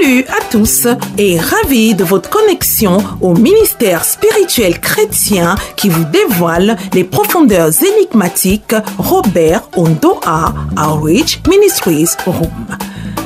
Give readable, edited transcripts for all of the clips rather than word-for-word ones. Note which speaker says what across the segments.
Speaker 1: Salut à tous et ravi de votre connexion au ministère spirituel chrétien qui vous dévoile les profondeurs énigmatiques Robert Ondoa Outreach Ministries Room.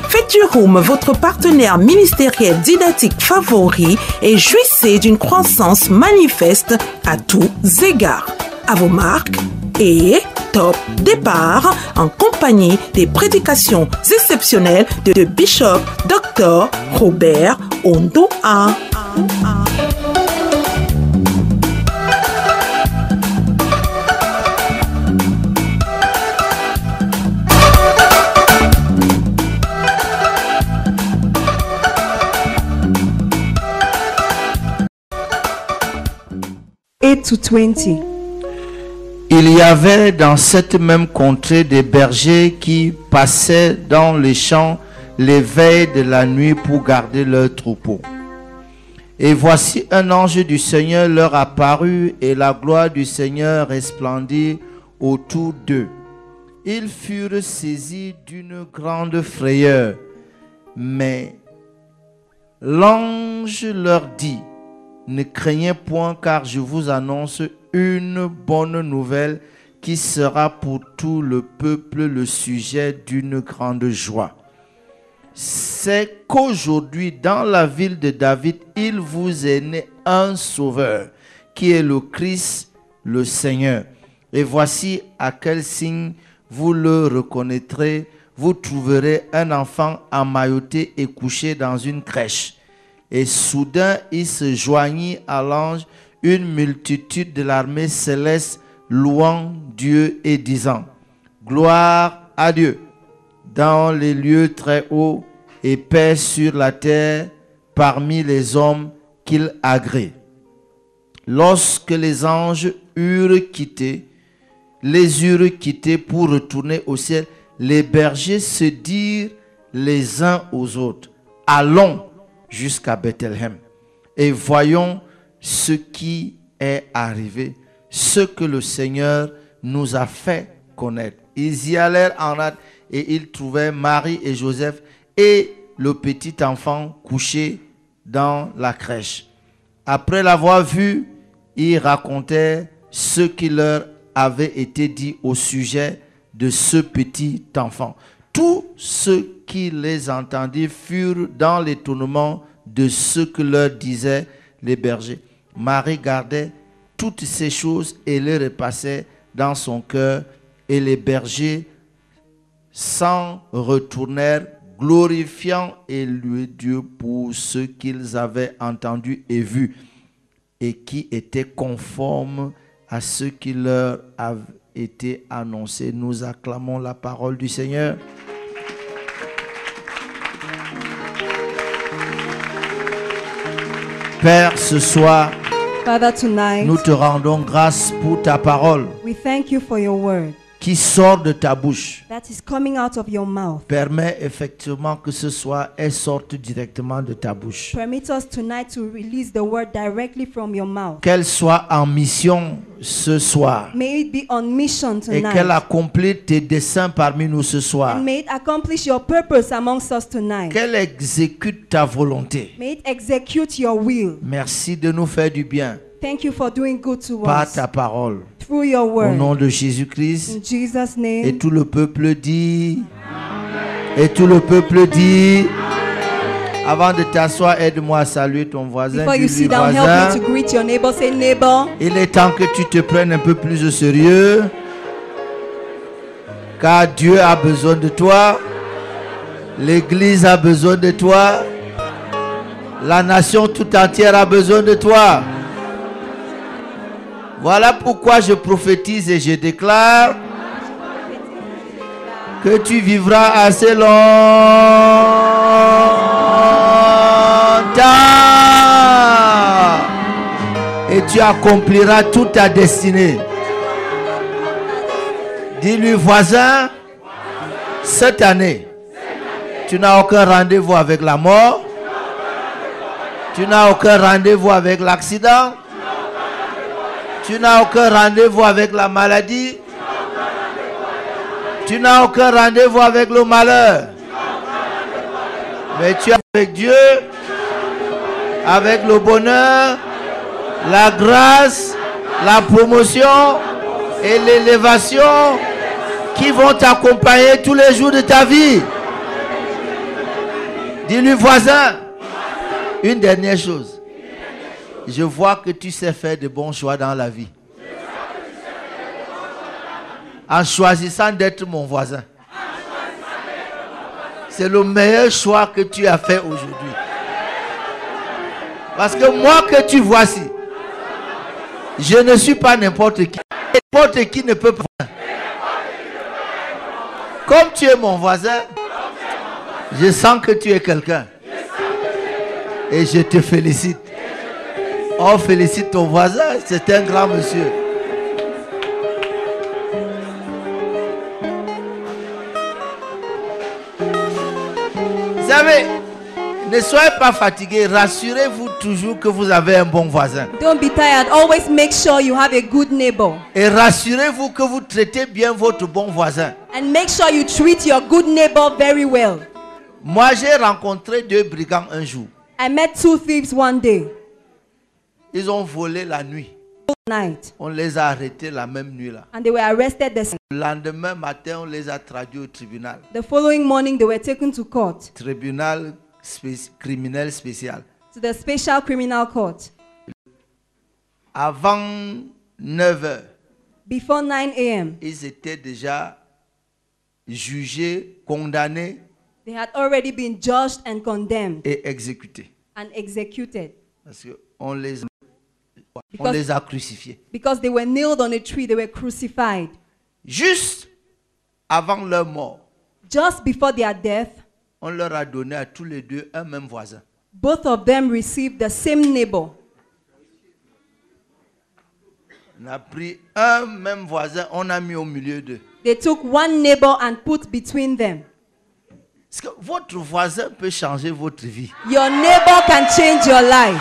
Speaker 1: Faites du Room votre partenaire ministériel didactique favori et jouissez d'une croissance manifeste à tous égards. À vos marques et top départ en compagnie des prédications exceptionnelles de Bishop Dr. Robert Ondoa.
Speaker 2: To 20.
Speaker 3: Il y avait dans cette même contrée des bergers qui passaient dans les champs les veilles de la nuit pour garder leurs troupeaux. Et voici un ange du Seigneur leur apparut et la gloire du Seigneur resplendit autour d'eux. Ils furent saisis d'une grande frayeur. Mais l'ange leur dit: ne craignez point, car je vous annonce une bonne nouvelle qui sera pour tout le peuple le sujet d'une grande joie. C'est qu'aujourd'hui, dans la ville de David, il vous est né un sauveur, qui est le Christ, le Seigneur. Et voici à quel signe vous le reconnaîtrez. Vous trouverez un enfant emmailloté et couché dans une crèche. Et soudain, il se joignit à l'ange une multitude de l'armée céleste, louant Dieu et disant: gloire à Dieu dans les lieux très hauts et paix sur la terre parmi les hommes qu'il agrée. Lorsque les anges eurent quitté pour retourner au ciel, les bergers se dirent les uns aux autres: allons jusqu'à Bethléem et voyons ce qui est arrivé, ce que le Seigneur nous a fait connaître. Ils y allèrent en hâte et ils trouvèrent Marie et Joseph et le petit enfant couché dans la crèche. Après l'avoir vu, ils racontèrent ce qui leur avait été dit au sujet de ce petit enfant. Tous ceux qui les entendirent furent dans l'étonnement de ce que leur disaient les bergers. Marie gardait toutes ces choses et les repassait dans son cœur, et les bergers s'en retournèrent, glorifiant et louant Dieu pour ce qu'ils avaient entendu et vu, et qui était conforme à ce qui leur avait été annoncé. Nous acclamons la parole du Seigneur. Père, ce soir,
Speaker 2: Father, tonight,
Speaker 3: nous te rendons grâce pour ta parole
Speaker 2: we thank you for your word
Speaker 3: qui sort de ta bouche.
Speaker 2: that is coming out of your mouth.
Speaker 3: Permets effectivement que ce soir, elle sorte directement de ta bouche.
Speaker 2: Permit us tonight to release the word directly from your mouth.
Speaker 3: Qu'elle soit en mission ce soir.
Speaker 2: May it be on mission
Speaker 3: Et
Speaker 2: tonight.
Speaker 3: qu'elle accomplisse tes desseins parmi nous ce soir.
Speaker 2: And may it accomplish your purpose amongst us tonight.
Speaker 3: Qu'elle exécute ta volonté.
Speaker 2: May it execute your will.
Speaker 3: Merci de nous faire du bien
Speaker 2: Thank you for doing good to
Speaker 3: par
Speaker 2: us
Speaker 3: ta parole.
Speaker 2: through your
Speaker 3: Au
Speaker 2: word.
Speaker 3: nom de Jésus-Christ.
Speaker 2: In Jesus'
Speaker 3: Et
Speaker 2: name.
Speaker 3: tout le peuple dit. Et tout le peuple dit. Avant de t'asseoir, aide-moi à saluer ton voisin.
Speaker 2: Before you
Speaker 3: Dis-lui,
Speaker 2: sit down, help
Speaker 3: voisin,
Speaker 2: me to greet your neighbor. Say, neighbor,
Speaker 3: il est temps que tu te prennes un peu plus au sérieux. Car Dieu a besoin de toi. L'Église a besoin de toi. La nation tout entière a besoin de toi. Voilà pourquoi je prophétise et je déclare que tu vivras assez longtemps et tu accompliras toute ta destinée. Dis-lui, voisin, cette année, tu n'as aucun rendez-vous avec la mort, tu n'as aucun rendez-vous avec l'accident, tu n'as aucun rendez-vous avec la maladie, tu n'as aucun rendez-vous avec le malheur, mais tu as avec Dieu, avec le bonheur, la grâce, la promotion et l'élévation qui vont t'accompagner tous les jours de ta vie. Dis-lui, voisin, une dernière chose. Je vois que tu sais faire de bons choix dans la vie. En choisissant d'être mon voisin. C'est le meilleur choix que tu as fait aujourd'hui. Parce que moi que tu vois ici, je ne suis pas n'importe qui. N'importe qui ne peut pas. Comme tu es mon voisin, je sens que tu es quelqu'un. Et je te félicite. Oh, félicite ton voisin, c'est un grand monsieur. Vous savez, ne soyez pas fatigués, rassurez-vous toujours que vous avez un bon voisin.
Speaker 2: Don't be tired. Always make sure you have a good neighbor.
Speaker 3: Et rassurez-vous que vous traitez bien votre bon voisin.
Speaker 2: And make sure you treat your good neighbor very well.
Speaker 3: Moi, j'ai rencontré 2 brigands un jour.
Speaker 2: I met 2 thieves one day.
Speaker 3: Ils ont volé la nuit.
Speaker 2: Night.
Speaker 3: On les a arrêtés la même nuit là.
Speaker 2: And they were arrested the
Speaker 3: Le lendemain matin, on les a traduits au tribunal.
Speaker 2: The following morning, they were taken to court,
Speaker 3: Tribunal criminel spécial.
Speaker 2: to the special criminal court.
Speaker 3: Avant 9 heures,
Speaker 2: Before 9 a.m.,
Speaker 3: ils étaient déjà jugés, condamnés
Speaker 2: they had already been judged and condemned
Speaker 3: et exécutés.
Speaker 2: and executed
Speaker 3: Parce qu'on les a crucifiés.
Speaker 2: because they were nailed on a tree. They were crucified.
Speaker 3: Juste avant leur mort,
Speaker 2: Just before their death,
Speaker 3: on leur a donné à tous les deux un même voisin.
Speaker 2: both of them received the same neighbor.
Speaker 3: On a pris un même voisin, on a mis au milieu d'eux.
Speaker 2: They took one neighbor and put between them.
Speaker 3: Parce que votre voisin peut changer votre vie.
Speaker 2: Your neighbor can change your life.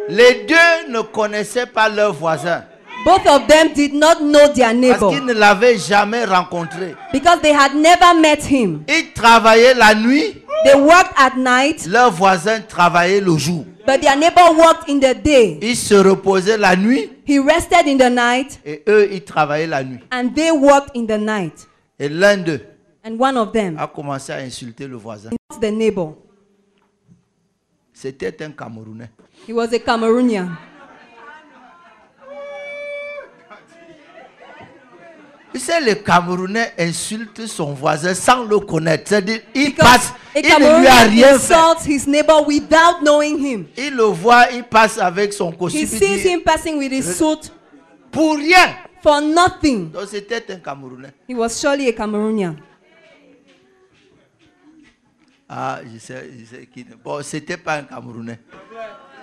Speaker 3: Les deux ne connaissaient pas leur voisin.
Speaker 2: Both of them did not know their
Speaker 3: Parce
Speaker 2: neighbor
Speaker 3: qu'ils ne l'avaient jamais rencontré.
Speaker 2: because they had never met him.
Speaker 3: Ils travaillaient la nuit,
Speaker 2: They worked at night,
Speaker 3: leur voisin travaillait le jour.
Speaker 2: but their neighbor worked in the day.
Speaker 3: Ils se reposaient la nuit
Speaker 2: He rested in the night,
Speaker 3: et eux, ils travaillaient la nuit.
Speaker 2: and they worked in the night.
Speaker 3: Et l'un d'eux
Speaker 2: And one of them,
Speaker 3: a commencé à insulter le voisin.
Speaker 2: not the neighbor,
Speaker 3: C'était un Camerounais.
Speaker 2: he was a Cameroonian.
Speaker 3: Tu sais, le Camerounais insulte son voisin sans le connaître. C'est-à-dire, il
Speaker 2: Because
Speaker 3: passe,
Speaker 2: a
Speaker 3: il ne lui a
Speaker 2: Cameroonian
Speaker 3: rien fait.
Speaker 2: insults his neighbor without knowing him.
Speaker 3: Il le voit, il passe avec son costume.
Speaker 2: He
Speaker 3: il
Speaker 2: sees
Speaker 3: dit,
Speaker 2: him passing with his suit
Speaker 3: pour rien.
Speaker 2: for nothing.
Speaker 3: Donc c'était un Camerounais.
Speaker 2: He was surely a Cameroonian.
Speaker 3: Ah, je sais qui. Bon, c'était pas un Camerounais.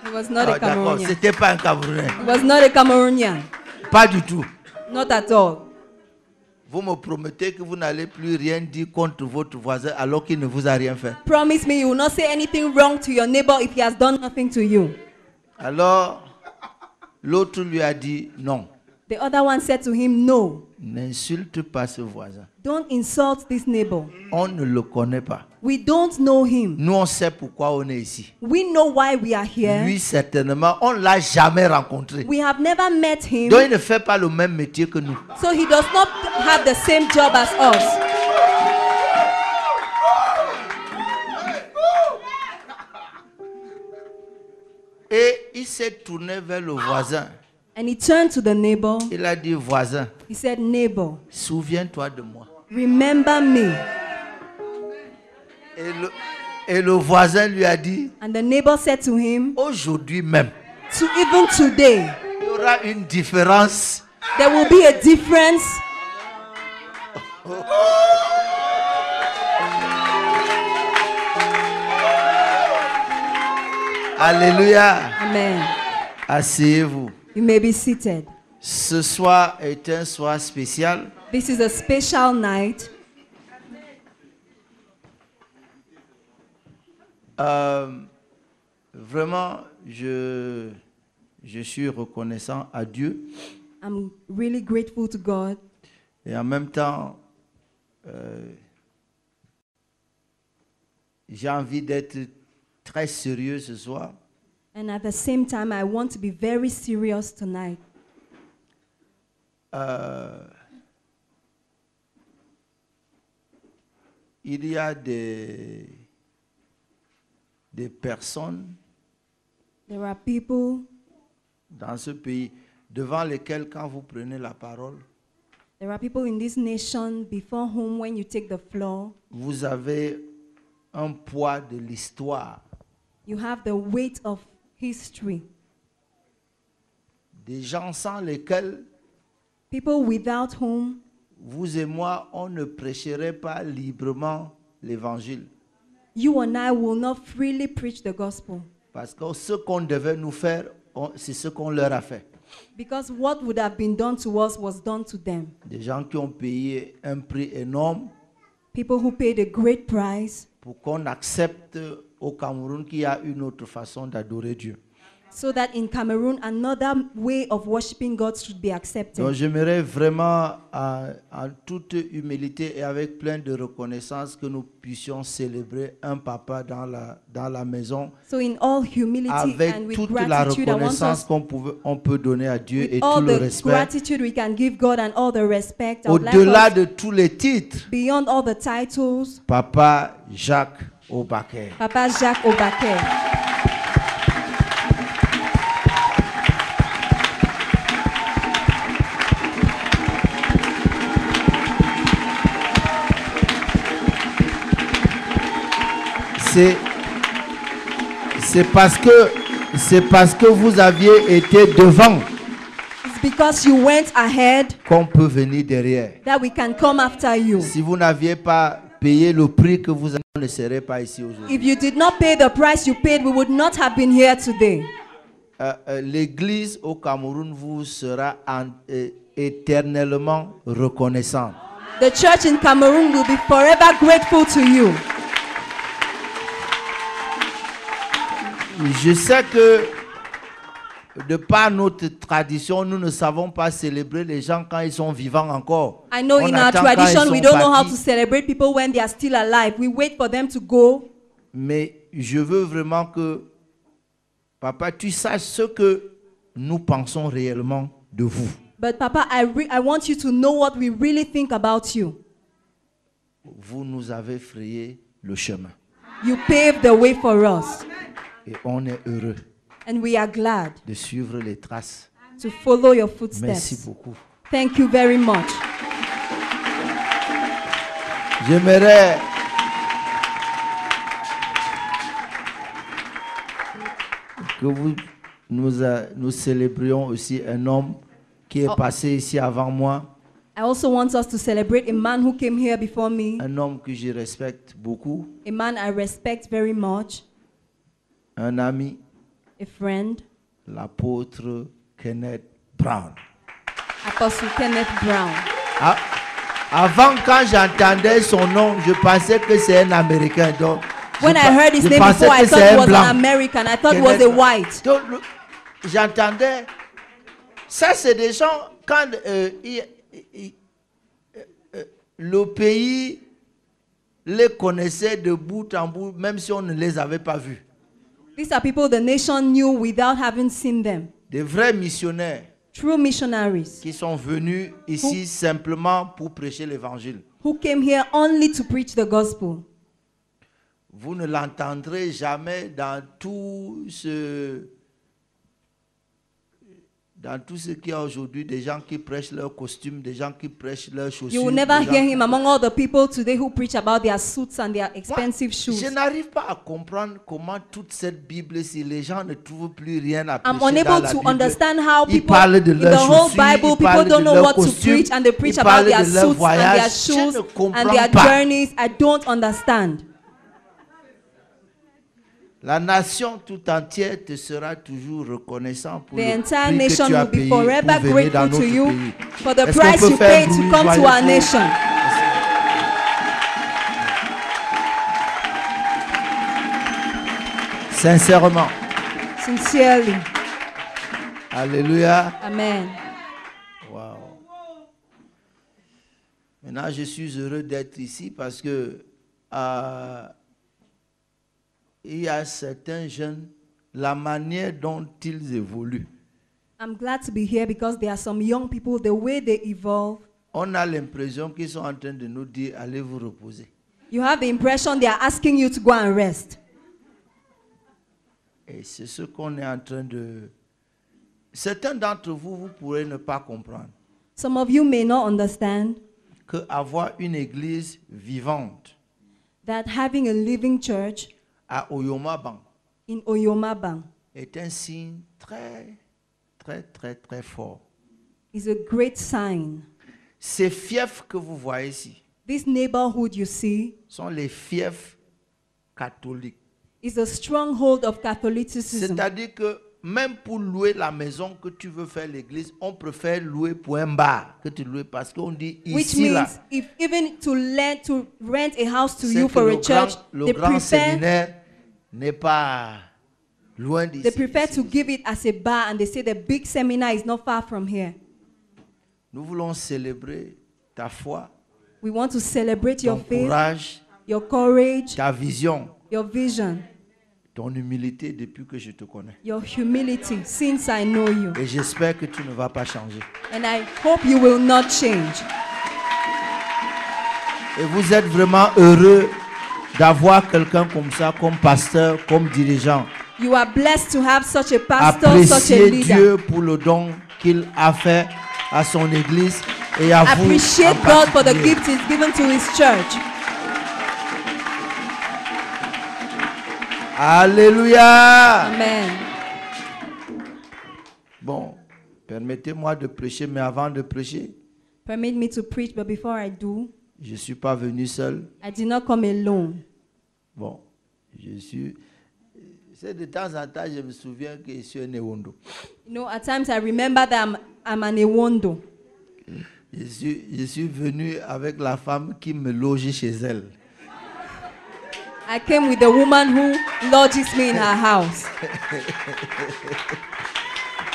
Speaker 2: He was not
Speaker 3: Ah,
Speaker 2: a
Speaker 3: d'accord,
Speaker 2: Cameroonian.
Speaker 3: c'était pas un Camerounais.
Speaker 2: He was not a Cameroonian.
Speaker 3: Pas du tout.
Speaker 2: Not at all.
Speaker 3: Vous me promettez que vous n'allez plus rien dire contre votre voisin alors qu'il ne vous a rien fait.
Speaker 2: Promise me you will not say anything wrong to your neighbor if he has done nothing to you.
Speaker 3: Alors, l'autre lui a dit non.
Speaker 2: The other one said to him, no,
Speaker 3: N'insulte pas ce voisin.
Speaker 2: don't insult this neighbor.
Speaker 3: On ne le connaît pas.
Speaker 2: We don't know him.
Speaker 3: Nous, on sait pourquoi on est ici.
Speaker 2: We know why we are here.
Speaker 3: Lui, certainement, on ne l'a jamais rencontré.
Speaker 2: We have never met him,
Speaker 3: Donc, il ne fait pas le même métier que nous.
Speaker 2: so he does not have the same job as us.
Speaker 3: Et il s'est tourné vers le voisin.
Speaker 2: And he turned to the neighbor.
Speaker 3: Il a dit, voisin,
Speaker 2: He said, neighbor,
Speaker 3: souviens-toi de moi.
Speaker 2: remember me.
Speaker 3: Et le voisin lui a dit,
Speaker 2: And the neighbor said to him,
Speaker 3: aujourd'hui même,
Speaker 2: even today,
Speaker 3: il y aura une différence.
Speaker 2: there will be a difference.
Speaker 3: Alléluia.
Speaker 2: Amen.
Speaker 3: Asseyez-vous.
Speaker 2: You may be seated.
Speaker 3: Ce soir est un soir spécial.
Speaker 2: This is a special night.
Speaker 3: Vraiment, je suis reconnaissant à Dieu
Speaker 2: I'm really grateful to God.
Speaker 3: Et en même temps, j'ai envie d'être très sérieux ce soir.
Speaker 2: And at the same time, I want to be very serious tonight.
Speaker 3: Il y a des personnes
Speaker 2: There are people,
Speaker 3: dans ce pays devant lesquelles, quand vous prenez la parole,
Speaker 2: there are people in this nation before whom, when you take the floor,
Speaker 3: vous avez un poids de l'histoire.
Speaker 2: you have the weight of history.
Speaker 3: Des gens sans lesquels
Speaker 2: People without whom
Speaker 3: vous et moi, on ne prêcherait pas librement l'évangile.
Speaker 2: you and I will not freely preach the gospel.
Speaker 3: Parce que ce qu'on devait nous faire, c'est ce qu'on leur a fait.
Speaker 2: Because what would have been done to us was done to them.
Speaker 3: Des gens qui ont payé un prix énorme
Speaker 2: People who paid a great price
Speaker 3: pour qu'on accepte au Cameroun qu'il y a une autre façon d'adorer Dieu.
Speaker 2: so that in Cameroon another way of worshiping God should be accepted.
Speaker 3: Donc j'aimerais vraiment, en toute humilité et avec plein de reconnaissance, que nous puissions célébrer un papa dans la maison,
Speaker 2: So in all humility and
Speaker 3: avec
Speaker 2: with
Speaker 3: toute la
Speaker 2: gratitude, I want
Speaker 3: reconnaissance
Speaker 2: us,
Speaker 3: qu'on peut donner à Dieu et
Speaker 2: with
Speaker 3: tout
Speaker 2: all
Speaker 3: le
Speaker 2: the
Speaker 3: respect,
Speaker 2: gratitude we can give God and all the respect, I would like
Speaker 3: au-delà
Speaker 2: us,
Speaker 3: de tous les titres,
Speaker 2: beyond all the titles,
Speaker 3: Papa Jacques Obaké.
Speaker 2: Papa Jacques Obaké.
Speaker 3: C'est parce que vous aviez été devant
Speaker 2: It's because you went ahead
Speaker 3: qu'on peut venir derrière.
Speaker 2: that we can come after you.
Speaker 3: Si vous n'aviez pas payé le prix que vous avez, on ne serait pas ici aujourd'hui.
Speaker 2: If you did not pay the price you paid, we would not have been here today.
Speaker 3: L'église au Cameroun vous sera éternellement reconnaissante.
Speaker 2: The church in Cameroon will be forever grateful to you.
Speaker 3: Je sais que de par notre tradition, nous ne savons pas célébrer les gens quand ils sont vivants encore.
Speaker 2: I know
Speaker 3: On
Speaker 2: in our
Speaker 3: attend quand
Speaker 2: tradition
Speaker 3: ils
Speaker 2: we
Speaker 3: sont
Speaker 2: don't know how
Speaker 3: partis.
Speaker 2: to celebrate people when they are still alive. We wait for them to go.
Speaker 3: Mais je veux vraiment que, Papa, tu saches ce que nous pensons réellement de vous.
Speaker 2: But Papa, I want you to know what we really think about you.
Speaker 3: Vous nous avez frayé le chemin.
Speaker 2: You paved the way for us.
Speaker 3: Et on est heureux
Speaker 2: And we are glad
Speaker 3: de suivre les traces.
Speaker 2: to follow your
Speaker 3: Merci
Speaker 2: footsteps.
Speaker 3: beaucoup.
Speaker 2: Thank you very much.
Speaker 3: J'aimerais que nous célébrions aussi un homme qui est passé ici avant moi,
Speaker 2: I also want us to celebrate a man who came here before me,
Speaker 3: un homme que je respecte beaucoup,
Speaker 2: a man I respect very much,
Speaker 3: un ami,
Speaker 2: a friend,
Speaker 3: l'apôtre Kenneth Brown.
Speaker 2: Apostle Kenneth Brown.
Speaker 3: Ah, avant, quand j'entendais son nom, je pensais que c'est un Américain. Donc,
Speaker 2: When I heard his
Speaker 3: je
Speaker 2: name
Speaker 3: pensais
Speaker 2: before, I
Speaker 3: que
Speaker 2: thought
Speaker 3: c'est
Speaker 2: he
Speaker 3: un
Speaker 2: was
Speaker 3: blanc.
Speaker 2: an American. I thought he was a
Speaker 3: Kenneth Brown.
Speaker 2: white.
Speaker 3: Donc, j'entendais, ça c'est des gens, quand le pays les connaissait de bout en bout, même si on ne les avait pas vus.
Speaker 2: These are people the nation knew without having seen them.
Speaker 3: Des vrais missionnaires
Speaker 2: True missionaries
Speaker 3: qui sont venus ici simplement pour prêcher l'évangile.
Speaker 2: who came here only to preach the gospel.
Speaker 3: Vous ne l'entendrez jamais dans tout ce qu'il y a aujourd'hui, des gens qui prêchent leurs costumes, des gens qui prêchent leurs chaussures.
Speaker 2: You will never
Speaker 3: des gens
Speaker 2: hear
Speaker 3: qui-
Speaker 2: him among all the people today who preach about their suits and their expensive
Speaker 3: Moi,
Speaker 2: shoes.
Speaker 3: je n'arrive pas à comprendre comment toute cette Bible, si les gens ne trouvent plus rien à
Speaker 2: I'm
Speaker 3: prêcher dans
Speaker 2: unable
Speaker 3: la
Speaker 2: to
Speaker 3: Bible,
Speaker 2: understand how
Speaker 3: ils
Speaker 2: people
Speaker 3: parlent de
Speaker 2: in the
Speaker 3: leurs
Speaker 2: whole
Speaker 3: chaussures,
Speaker 2: Bible,
Speaker 3: ils
Speaker 2: people
Speaker 3: parlent
Speaker 2: don't
Speaker 3: de
Speaker 2: know
Speaker 3: leurs
Speaker 2: what to
Speaker 3: costumes,
Speaker 2: preach and they preach
Speaker 3: ils
Speaker 2: about
Speaker 3: parlent
Speaker 2: their
Speaker 3: de leurs
Speaker 2: suits and their
Speaker 3: voyages.
Speaker 2: shoes
Speaker 3: Je ne
Speaker 2: and
Speaker 3: comprends
Speaker 2: their
Speaker 3: pas.
Speaker 2: journeys. I don't understand.
Speaker 3: La nation tout entière te sera toujours reconnaissant pour
Speaker 2: The
Speaker 3: le
Speaker 2: entire
Speaker 3: prix que
Speaker 2: nation
Speaker 3: tu as
Speaker 2: will be
Speaker 3: payé pour
Speaker 2: forever
Speaker 3: venir dans
Speaker 2: grateful
Speaker 3: notre
Speaker 2: to you
Speaker 3: pays.
Speaker 2: for the
Speaker 3: Est-ce qu'on
Speaker 2: price
Speaker 3: peut
Speaker 2: you
Speaker 3: faire
Speaker 2: paid
Speaker 3: bruit,
Speaker 2: to come to
Speaker 3: joyeux
Speaker 2: our
Speaker 3: pour-
Speaker 2: nation.
Speaker 3: Sincèrement.
Speaker 2: Sincerely.
Speaker 3: Alléluia.
Speaker 2: Amen.
Speaker 3: Maintenant, je suis heureux d'être ici parce que il y a certains jeunes, la manière dont ils évoluent,
Speaker 2: I'm glad to be here because there are some young people, the way they evolve,
Speaker 3: on a l'impression qu'ils sont en train de nous dire, allez vous reposer.
Speaker 2: you have the impression they are asking you to go and rest.
Speaker 3: Et c'est ce qu'on est en train de... Certains d'entre vous, vous pourrez ne pas comprendre
Speaker 2: Some of you may not understand
Speaker 3: que avoir une église vivante
Speaker 2: that having a living church
Speaker 3: à Oyomabang
Speaker 2: in Oyomabang
Speaker 3: est un signe très, très, très, très fort.
Speaker 2: is a great sign.
Speaker 3: Ces fiefs que vous voyez ici
Speaker 2: This neighborhood you see
Speaker 3: sont les fiefs catholiques.
Speaker 2: is a stronghold of Catholicism.
Speaker 3: C'est-à-dire que même pour louer la maison que tu veux faire l'église, on préfère louer pour un bar que tu loues parce qu'on dit
Speaker 2: Which
Speaker 3: ici là.
Speaker 2: means if even to rent a house to
Speaker 3: C'est
Speaker 2: you
Speaker 3: que
Speaker 2: for
Speaker 3: le
Speaker 2: a church,
Speaker 3: le grand séminaire n'est pas loin d'ici.
Speaker 2: they prefer to give it as a bar, and they say the big seminar is not far from here.
Speaker 3: Nous voulons célébrer ta foi,
Speaker 2: We want to celebrate
Speaker 3: ton
Speaker 2: your faith,
Speaker 3: courage,
Speaker 2: your courage,
Speaker 3: ta vision,
Speaker 2: your vision,
Speaker 3: ton humilité depuis que je te connais.
Speaker 2: your humility since I know you.
Speaker 3: Et j'espère que tu ne vas pas changer.
Speaker 2: And I hope you will not change.
Speaker 3: Et vous êtes vraiment heureux d'avoir quelqu'un comme ça, comme pasteur, comme dirigeant.
Speaker 2: You are blessed to have such a pastor, such a
Speaker 3: Appréciez
Speaker 2: leader.
Speaker 3: Dieu pour le don qu'il a fait à son église et à vous.
Speaker 2: Appreciate
Speaker 3: en
Speaker 2: God for the
Speaker 3: particulier.
Speaker 2: gift He's given to His church.
Speaker 3: Alléluia.
Speaker 2: Amen.
Speaker 3: Bon, permettez-moi de prêcher, mais avant de prêcher,
Speaker 2: Permit me to preach, but before I do,
Speaker 3: je ne suis pas venu seul.
Speaker 2: I did not come alone.
Speaker 3: Bon, je suis... C'est de temps en temps, je me souviens que je suis un Ewondo.
Speaker 2: You know, at times I remember that I'm an Ewondo.
Speaker 3: Je suis venu avec la femme qui me logeait chez elle.
Speaker 2: I came with the woman who lodges me in her house.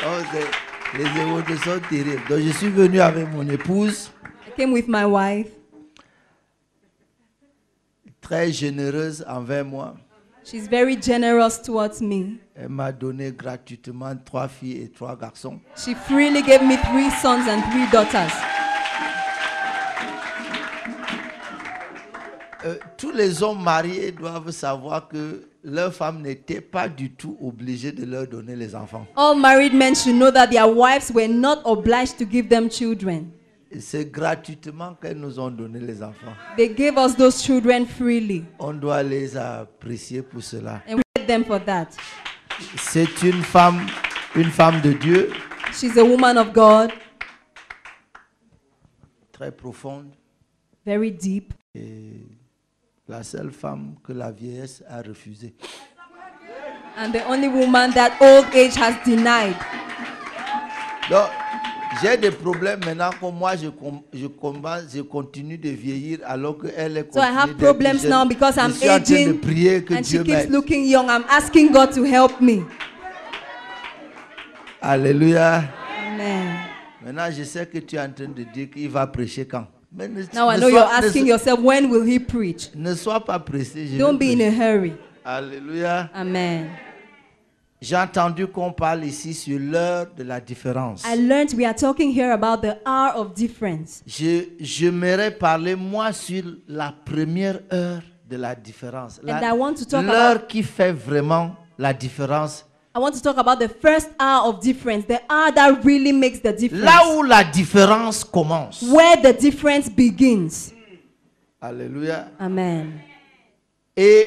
Speaker 3: Oh, les Ewondos sont terribles. Donc je suis venu avec mon épouse,
Speaker 2: I came with my wife.
Speaker 3: très généreuse envers moi.
Speaker 2: She's very generous towards me.
Speaker 3: Elle m'a donné gratuitement 3 filles et 3 garçons.
Speaker 2: She freely gave me 3 sons and 3 daughters.
Speaker 3: Tous les hommes mariés doivent savoir que leur femme n'était pas du tout obligée de leur donner les enfants.
Speaker 2: All married men should know that their wives were not obliged to give them children.
Speaker 3: Et c'est gratuitement qu'elles nous ont donné les enfants.
Speaker 2: They gave us those children freely,
Speaker 3: On doit les apprécier pour cela.
Speaker 2: and we thank them for that.
Speaker 3: C'est une femme de Dieu,
Speaker 2: She's a woman of God,
Speaker 3: très profonde.
Speaker 2: very deep,
Speaker 3: Et la seule femme que la vieillesse a refusée.
Speaker 2: and the only woman that old age has denied.
Speaker 3: Donc, j'ai des problèmes maintenant comme moi, je continue de vieillir alors qu'elle est
Speaker 2: So I have problems now because I'm
Speaker 3: Je suis en train de
Speaker 2: aging,
Speaker 3: prier que
Speaker 2: and she
Speaker 3: Dieu
Speaker 2: keeps
Speaker 3: m'aide.
Speaker 2: looking young. I'm asking God to help me.
Speaker 3: Alléluia.
Speaker 2: Amen.
Speaker 3: Maintenant, je sais que tu es en train de dire qu'il va prêcher quand. Mais
Speaker 2: Now I know you're asking yourself, when will he preach?
Speaker 3: ne sois pas pressé. je
Speaker 2: Don't
Speaker 3: vais
Speaker 2: be in a
Speaker 3: prêcher.
Speaker 2: hurry.
Speaker 3: Alléluia.
Speaker 2: Amen.
Speaker 3: J'ai entendu qu'on parle ici sur l'heure de la différence.
Speaker 2: I learned we are talking here about the hour of difference.
Speaker 3: J'aimerais parler, moi, sur la première heure de la différence.
Speaker 2: And I want to talk
Speaker 3: L'heure qui fait vraiment la différence.
Speaker 2: I want to talk about the first hour of difference, the hour that really makes the difference.
Speaker 3: Là où la différence commence.
Speaker 2: Where the difference begins.
Speaker 3: Alléluia.
Speaker 2: Amen.
Speaker 3: Et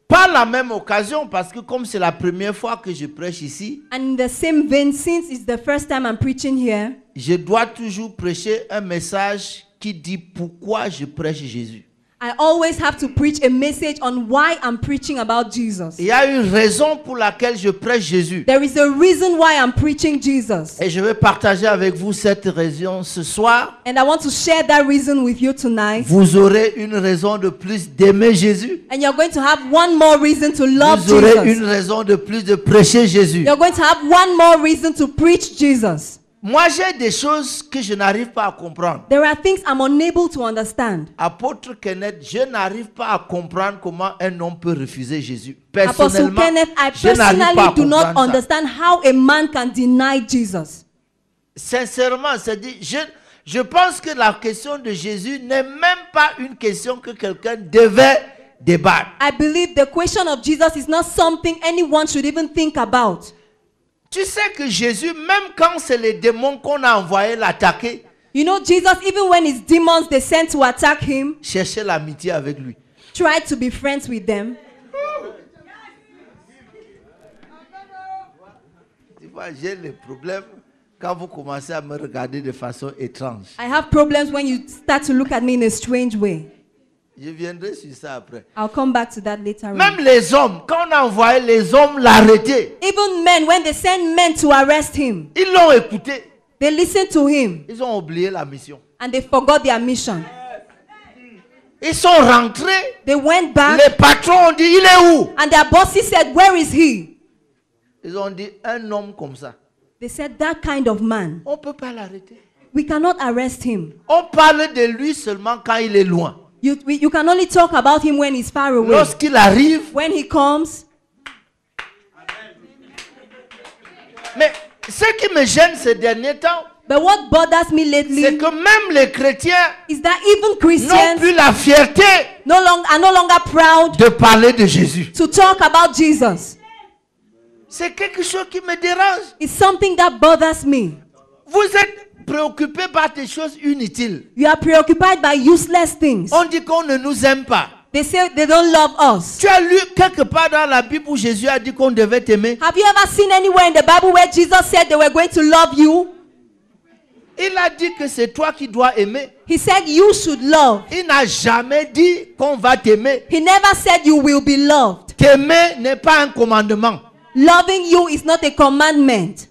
Speaker 3: par la même occasion, parce que comme c'est la première fois que je prêche ici,
Speaker 2: And in the same vein, since it's the first time I'm preaching here,
Speaker 3: je dois toujours prêcher un message qui dit pourquoi je prêche Jésus.
Speaker 2: I always have to preach a message on why I'm preaching about Jesus.
Speaker 3: Il y a une raison pour laquelle je prêche Jésus.
Speaker 2: There is a reason why I'm preaching Jesus.
Speaker 3: Et je vais partager avec vous cette raison ce soir.
Speaker 2: And I want to share that reason with you tonight.
Speaker 3: Vous aurez une raison de plus d'aimer Jésus.
Speaker 2: And you're going to have one more reason to love
Speaker 3: Vous aurez
Speaker 2: Jesus.
Speaker 3: une raison de plus de prêcher Jésus.
Speaker 2: You're going to have one more reason to preach Jesus.
Speaker 3: Moi, j'ai des choses que je n'arrive pas à comprendre.
Speaker 2: There are things I'm unable to understand.
Speaker 3: Apôtre Kenneth, je n'arrive pas à comprendre comment un homme peut refuser Jésus.
Speaker 2: Apostle
Speaker 3: Personnellement,
Speaker 2: Kenneth, I
Speaker 3: je n'arrive pas à
Speaker 2: personally do not
Speaker 3: comprendre ça.
Speaker 2: understand how a man can deny Jesus.
Speaker 3: Sincèrement, je pense que la question de Jésus n'est même pas une question que quelqu'un devait débattre.
Speaker 2: I believe the question of Jesus is not something anyone should even think about.
Speaker 3: Tu sais que Jésus, même quand c'est les démons qu'on a envoyés l'attaquer,
Speaker 2: You know, Jesus, even when his demons they sent to attack him,
Speaker 3: cherchait l'amitié avec lui.
Speaker 2: tried to be friends with them.
Speaker 3: Tu vois, j'ai le problème quand vous commencez à me regarder de façon étrange.
Speaker 2: I have problems when you start to look at me in a strange way.
Speaker 3: Je viendrai sur ça après.
Speaker 2: I'll come back to that later on.
Speaker 3: Même les hommes, quand on a envoyé les hommes l'arrêter,
Speaker 2: Even men, when they send men to arrest him,
Speaker 3: ils l'ont écouté.
Speaker 2: they listen to him
Speaker 3: Ils ont oublié la mission.
Speaker 2: and they forgot their mission.
Speaker 3: Ils sont rentrés.
Speaker 2: They went back
Speaker 3: Les patrons ont dit, il est où?
Speaker 2: and their bosses said, where is he?
Speaker 3: Ils ont dit, un homme comme ça,
Speaker 2: They said, that kind of man,
Speaker 3: on ne peut pas l'arrêter.
Speaker 2: we cannot arrest him.
Speaker 3: On parle de lui seulement quand il est loin.
Speaker 2: You can only talk about him when he's far away.
Speaker 3: Lorsqu'il arrive,
Speaker 2: When he comes,
Speaker 3: mais ce qui me gêne ces derniers temps,
Speaker 2: but what bothers me
Speaker 3: c'est
Speaker 2: lately
Speaker 3: que même les chrétiens
Speaker 2: is that even
Speaker 3: n'ont
Speaker 2: Christians
Speaker 3: plus la fierté
Speaker 2: are no longer proud
Speaker 3: de parler de Jésus.
Speaker 2: to talk about Jesus.
Speaker 3: C'est quelque chose qui me dérange.
Speaker 2: It's something that bothers me.
Speaker 3: Vous êtes préoccupés par des choses inutiles.
Speaker 2: You are preoccupied by useless things.
Speaker 3: On dit qu'on ne nous aime pas.
Speaker 2: They say they don't love us.
Speaker 3: Tu as lu quelque part dans la Bible où Jésus a dit qu'on devait t'aimer?
Speaker 2: Have you ever seen anywhere in the Bible where Jesus said they were going to love you?
Speaker 3: Il a dit que c'est toi qui dois aimer.
Speaker 2: He said you should love.
Speaker 3: Il n'a jamais dit qu'on va t'aimer.
Speaker 2: He never said you will be loved.
Speaker 3: T'aimer n'est pas un commandement.
Speaker 2: Loving you is not a commandment.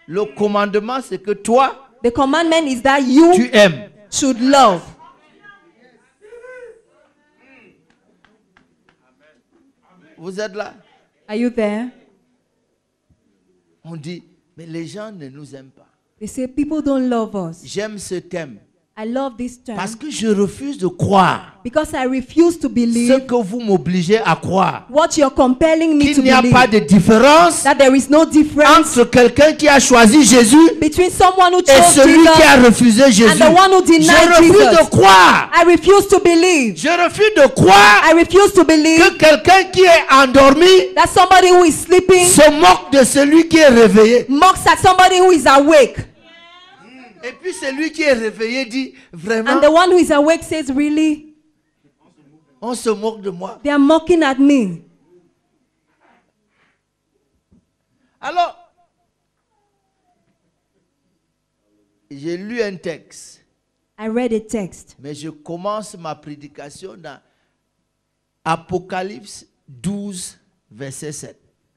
Speaker 3: Le commandement, c'est que toi,
Speaker 2: The commandment is that
Speaker 3: tu
Speaker 2: you
Speaker 3: aimes.
Speaker 2: should love.
Speaker 3: Vous êtes là?
Speaker 2: Are you there?
Speaker 3: On dit, mais les gens ne nous aiment pas.
Speaker 2: They say people don't love us.
Speaker 3: J'aime ce thème
Speaker 2: I love this term
Speaker 3: parce que je refuse de croire
Speaker 2: because I refuse to
Speaker 3: ce
Speaker 2: believe
Speaker 3: que vous m'obligez à croire.
Speaker 2: what you're compelling me to
Speaker 3: Qu'il n'y a pas
Speaker 2: believe.
Speaker 3: de différence
Speaker 2: That there is no difference
Speaker 3: entre quelqu'un qui a choisi Jésus
Speaker 2: between someone who
Speaker 3: et
Speaker 2: chose
Speaker 3: celui qui a
Speaker 2: Jesus
Speaker 3: refusé Jésus.
Speaker 2: and the one who denied
Speaker 3: Je refuse
Speaker 2: Jesus.
Speaker 3: de croire.
Speaker 2: I refuse to believe.
Speaker 3: Je refuse de croire
Speaker 2: I refuse to believe
Speaker 3: que quelqu'un qui est endormi
Speaker 2: that somebody who is sleeping
Speaker 3: se moque de celui qui est réveillé.
Speaker 2: mocks at somebody who is awake.
Speaker 3: Et puis celui qui est réveillé dit, vraiment,
Speaker 2: And the one who is awake says, really?
Speaker 3: on se moque de moi.
Speaker 2: They are mocking at me.
Speaker 3: Alors, j'ai lu un texte,
Speaker 2: I read a text.
Speaker 3: mais je commence ma prédication dans Apocalypse 12, verset 7.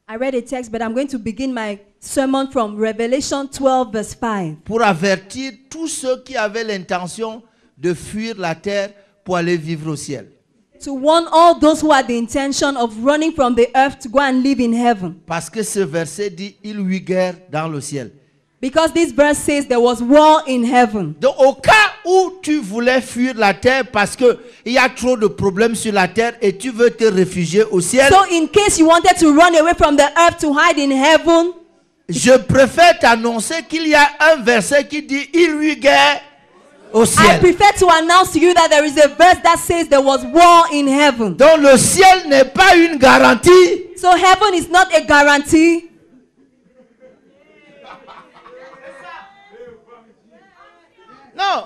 Speaker 2: I read a text, but I'm going to begin my sermon from Revelation 12, verse 5.
Speaker 3: Pour avertir tous ceux qui avaient l'intention de fuir la terre pour aller vivre au ciel.
Speaker 2: To warn all those who had the intention of running from the earth to go and live in heaven.
Speaker 3: Parce que ce verset dit, il y eut guerre dans le ciel.
Speaker 2: Because this verse says there was war in heaven.
Speaker 3: Donc au cas où tu voulais fuir la terre parce qu'il y a trop de problèmes sur la terre et tu veux te réfugier au ciel,
Speaker 2: So in case you wanted to run away from the earth to hide in heaven,
Speaker 3: je préfère t'annoncer qu'il y a un verset qui dit, il y eut guerre au
Speaker 2: I
Speaker 3: ciel.
Speaker 2: prefer to announce to you that there is a verse that says there was war in heaven.
Speaker 3: Donc le ciel n'est pas une garantie.
Speaker 2: So heaven is not a guarantee.
Speaker 3: Non,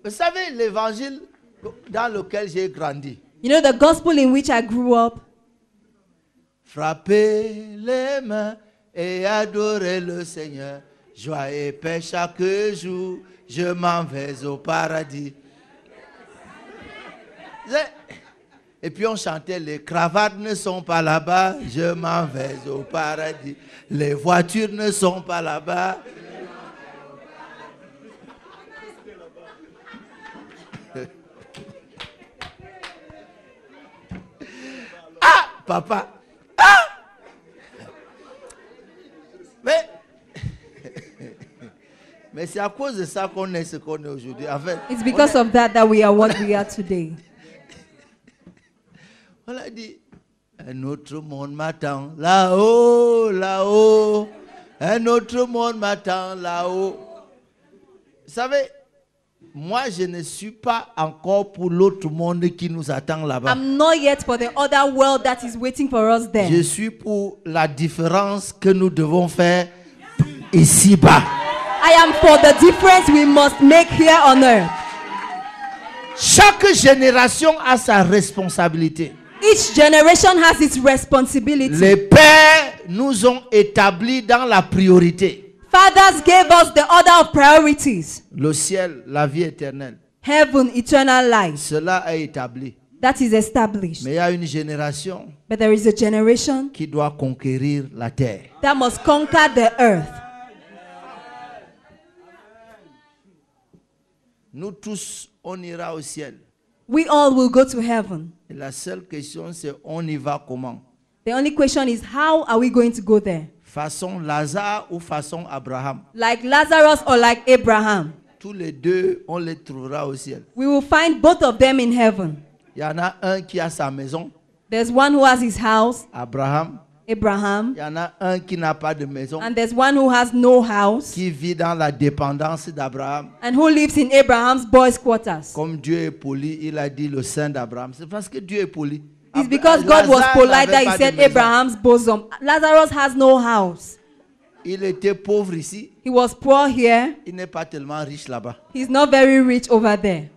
Speaker 3: vous savez l'évangile dans lequel j'ai grandi.
Speaker 2: You know the gospel in which I grew up.
Speaker 3: Frappez les mains et adorez le Seigneur. Joie et paix chaque jour, je m'en vais au paradis. Et puis on chantait, les cravates ne sont pas là-bas, je m'en vais au paradis. Les voitures ne sont pas là-bas. Ah, papa. Ah! Mais Mais c'est à cause de ça qu'on est ce qu'on est aujourd'hui. En fait,
Speaker 2: It's because of that we are what we are today.
Speaker 3: on a dit, un autre monde m'attend là-haut, là-haut. Un autre monde m'attend là-haut. Vous savez, moi je ne suis pas encore pour l'autre monde qui nous attend là-bas.
Speaker 2: I'm not yet for the other world that is waiting for us there.
Speaker 3: Je suis pour la différence que nous devons faire ici-bas.
Speaker 2: I am for the difference we must make here on earth.
Speaker 3: Chaque génération a sa responsabilité.
Speaker 2: Each generation has its responsibility.
Speaker 3: Les pères nous ont établis dans la priorité.
Speaker 2: Fathers gave us the order of priorities.
Speaker 3: Le ciel, la vie éternelle.
Speaker 2: Heaven, eternal life.
Speaker 3: Cela est établi.
Speaker 2: That is established.
Speaker 3: Mais il y a une génération
Speaker 2: But there is a generation
Speaker 3: qui doit conquérir la terre.
Speaker 2: that must conquer the earth.
Speaker 3: Nous tous, on ira au ciel.
Speaker 2: We all will go to heaven.
Speaker 3: Et la seule question, c'est on y va comment?
Speaker 2: The only question is, how are we going to go there?
Speaker 3: Façon Lazare ou façon Abraham?
Speaker 2: Like Lazarus or like Abraham?
Speaker 3: Tous les deux, on les trouvera au ciel.
Speaker 2: We will find both of them in heaven.
Speaker 3: Il y en a un qui a sa maison,
Speaker 2: There's one who has his house,
Speaker 3: Abraham.
Speaker 2: Abraham,
Speaker 3: Il y en a un qui n'a pas de maison,
Speaker 2: and there's one who has no house
Speaker 3: qui vit dans la dépendance d'Abraham.
Speaker 2: and who lives in Abraham's boys' quarters.
Speaker 3: Comme Dieu est poli, il a dit le sein d'Abraham. C'est parce que Dieu est poli.
Speaker 2: It's because God was
Speaker 3: Lazare
Speaker 2: polite
Speaker 3: n'avait
Speaker 2: that he
Speaker 3: pas de
Speaker 2: said
Speaker 3: maison.
Speaker 2: Abraham's bosom. Lazarus has no house.
Speaker 3: Il était pauvre ici.
Speaker 2: He was poor here.
Speaker 3: Il n'est pas tellement riche là-bas.
Speaker 2: He's not very rich over there.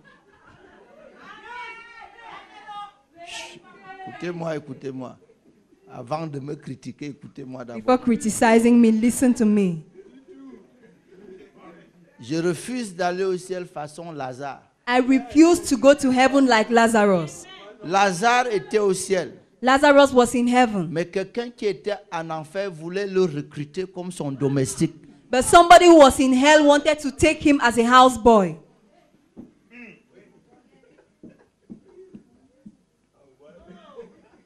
Speaker 3: Écoutez-moi, écoutez-moi. Avant de me critiquer, écoutez-moi d'abord.
Speaker 2: Before criticizing me, listen to me.
Speaker 3: Je refuse d'aller au ciel façon Lazare.
Speaker 2: I refuse to go to heaven like Lazarus.
Speaker 3: Lazare était au ciel.
Speaker 2: Lazarus was in heaven,
Speaker 3: Mais quelqu'un qui était en enfer voulait le recruter comme son domestique.
Speaker 2: but somebody who was in hell wanted to take him as a houseboy.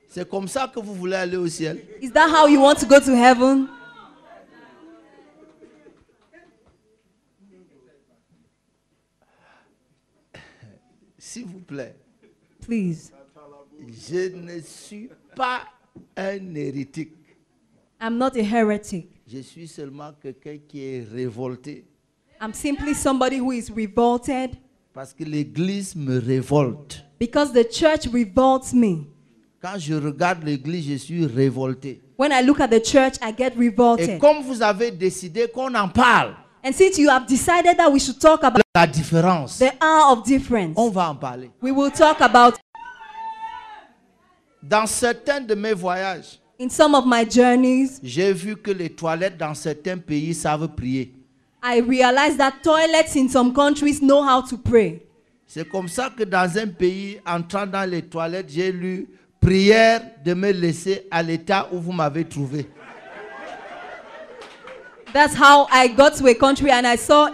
Speaker 3: C'est comme ça que vous voulez aller au ciel.
Speaker 2: Is that how you want to go to heaven?
Speaker 3: S'il vous plaît,
Speaker 2: Please.
Speaker 3: je ne suis pas un hérétique.
Speaker 2: I'm not a heretic.
Speaker 3: Je suis seulement quelqu'un qui est révolté.
Speaker 2: I'm simply somebody who is revolted
Speaker 3: Parce que l'église me révolte.
Speaker 2: because the church revolts me.
Speaker 3: Quand je regarde l'église, je suis révolté.
Speaker 2: When I look at the church, I get
Speaker 3: Et
Speaker 2: revolted.
Speaker 3: comme vous avez décidé qu'on en parle,
Speaker 2: And since you have decided that we should talk about
Speaker 3: la différence,
Speaker 2: the hour of difference,
Speaker 3: on va en parler.
Speaker 2: we will talk about
Speaker 3: Dans certains de mes voyages,
Speaker 2: in some of my journeys,
Speaker 3: j'ai vu que les toilettes dans certains pays savent prier.
Speaker 2: I realized that toilets in some countries know how to pray.
Speaker 3: C'est comme ça que dans un pays, entrant dans les toilettes, j'ai lu prière de me laisser à l'état où vous m'avez trouvé.
Speaker 2: That's how I got to a country and I saw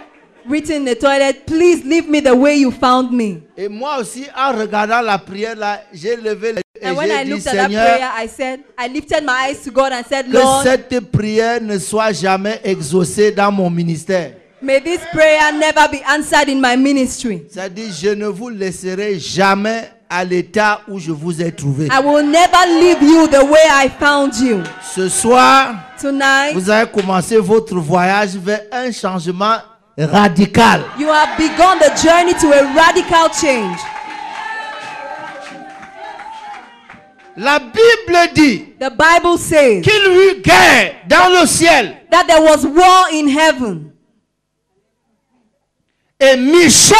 Speaker 2: written in the toilet, please leave me the way you found me.
Speaker 3: Et moi aussi, en regardant la prière là, j'ai levé les et
Speaker 2: And when I
Speaker 3: j'ai dit,
Speaker 2: looked at that
Speaker 3: Seigneur,
Speaker 2: prayer, I lifted my eyes to God and said,
Speaker 3: que
Speaker 2: Lord,
Speaker 3: cette prière ne soit jamais exaucée dans mon ministère.
Speaker 2: may this prayer never be answered in my ministry.
Speaker 3: C'est-à-dire, je ne vous laisserai jamais à l'état où je vous ai trouvé.
Speaker 2: I will never leave you the way I found you.
Speaker 3: Ce soir,
Speaker 2: Tonight,
Speaker 3: vous avez commencé votre voyage vers un changement radical.
Speaker 2: you have begun the journey to a radical change.
Speaker 3: La Bible dit
Speaker 2: The Bible says
Speaker 3: qu'il y eut guerre dans le ciel.
Speaker 2: that there was war in heaven.
Speaker 3: Et Michel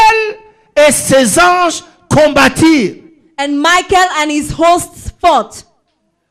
Speaker 3: et ses anges combattirent.
Speaker 2: And Michael and his hosts fought.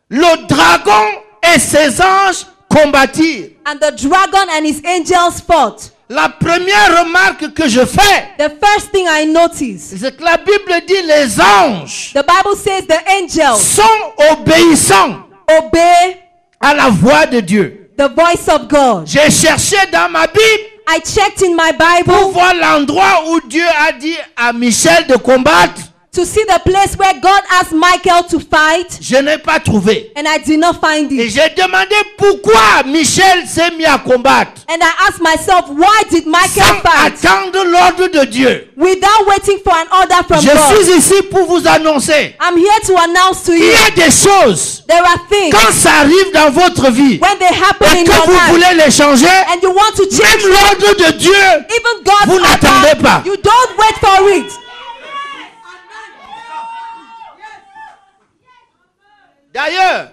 Speaker 3: Le dragon et ses anges combattirent.
Speaker 2: And the dragon and his angels fought.
Speaker 3: La première remarque que je fais,
Speaker 2: The first thing I noticed,
Speaker 3: c'est que la Bible dit les anges
Speaker 2: the Bible says the angels
Speaker 3: sont obéissants
Speaker 2: obey
Speaker 3: à la voix de Dieu.
Speaker 2: the voice of God.
Speaker 3: J'ai cherché dans ma Bible
Speaker 2: I checked in my
Speaker 3: pour
Speaker 2: Bible
Speaker 3: voir l'endroit où Dieu a dit à Michel de combattre.
Speaker 2: to see the place where God asked Michael to fight,
Speaker 3: Je n'ai pas trouvé.
Speaker 2: and I did not find
Speaker 3: Et
Speaker 2: it.
Speaker 3: j'ai demandé pourquoi Michel s'est mis à combattre
Speaker 2: And I asked myself, why did Michael
Speaker 3: sans
Speaker 2: fight
Speaker 3: attendre l'ordre de Dieu.
Speaker 2: without waiting for an order from
Speaker 3: Je
Speaker 2: God?
Speaker 3: suis ici pour vous annoncer
Speaker 2: I'm here to announce to
Speaker 3: qu'il y
Speaker 2: you,
Speaker 3: a des choses,
Speaker 2: there are things,
Speaker 3: quand ça arrive dans votre vie,
Speaker 2: when they happen
Speaker 3: et
Speaker 2: in
Speaker 3: que
Speaker 2: your
Speaker 3: vous
Speaker 2: life,
Speaker 3: voulez les changer,
Speaker 2: and you want to change
Speaker 3: même
Speaker 2: them,
Speaker 3: l'ordre de Dieu,
Speaker 2: even God's
Speaker 3: vous n'attendez
Speaker 2: order,
Speaker 3: pas.
Speaker 2: you don't wait for it.
Speaker 3: D'ailleurs,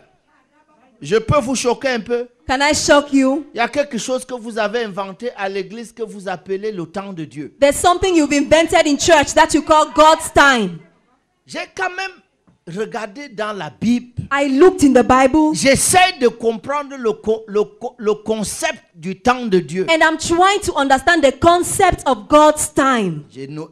Speaker 3: je peux vous choquer un peu.
Speaker 2: Can I shock you?
Speaker 3: Il y a quelque chose que vous avez inventé à l'église que vous appelez le temps de Dieu.
Speaker 2: There's something you've invented in church that you call God's time.
Speaker 3: J'ai quand même regardé dans la Bible.
Speaker 2: I looked in the Bible
Speaker 3: J'essaie de comprendre le concept du temps de Dieu.
Speaker 2: and I'm trying to understand the concept of God's time.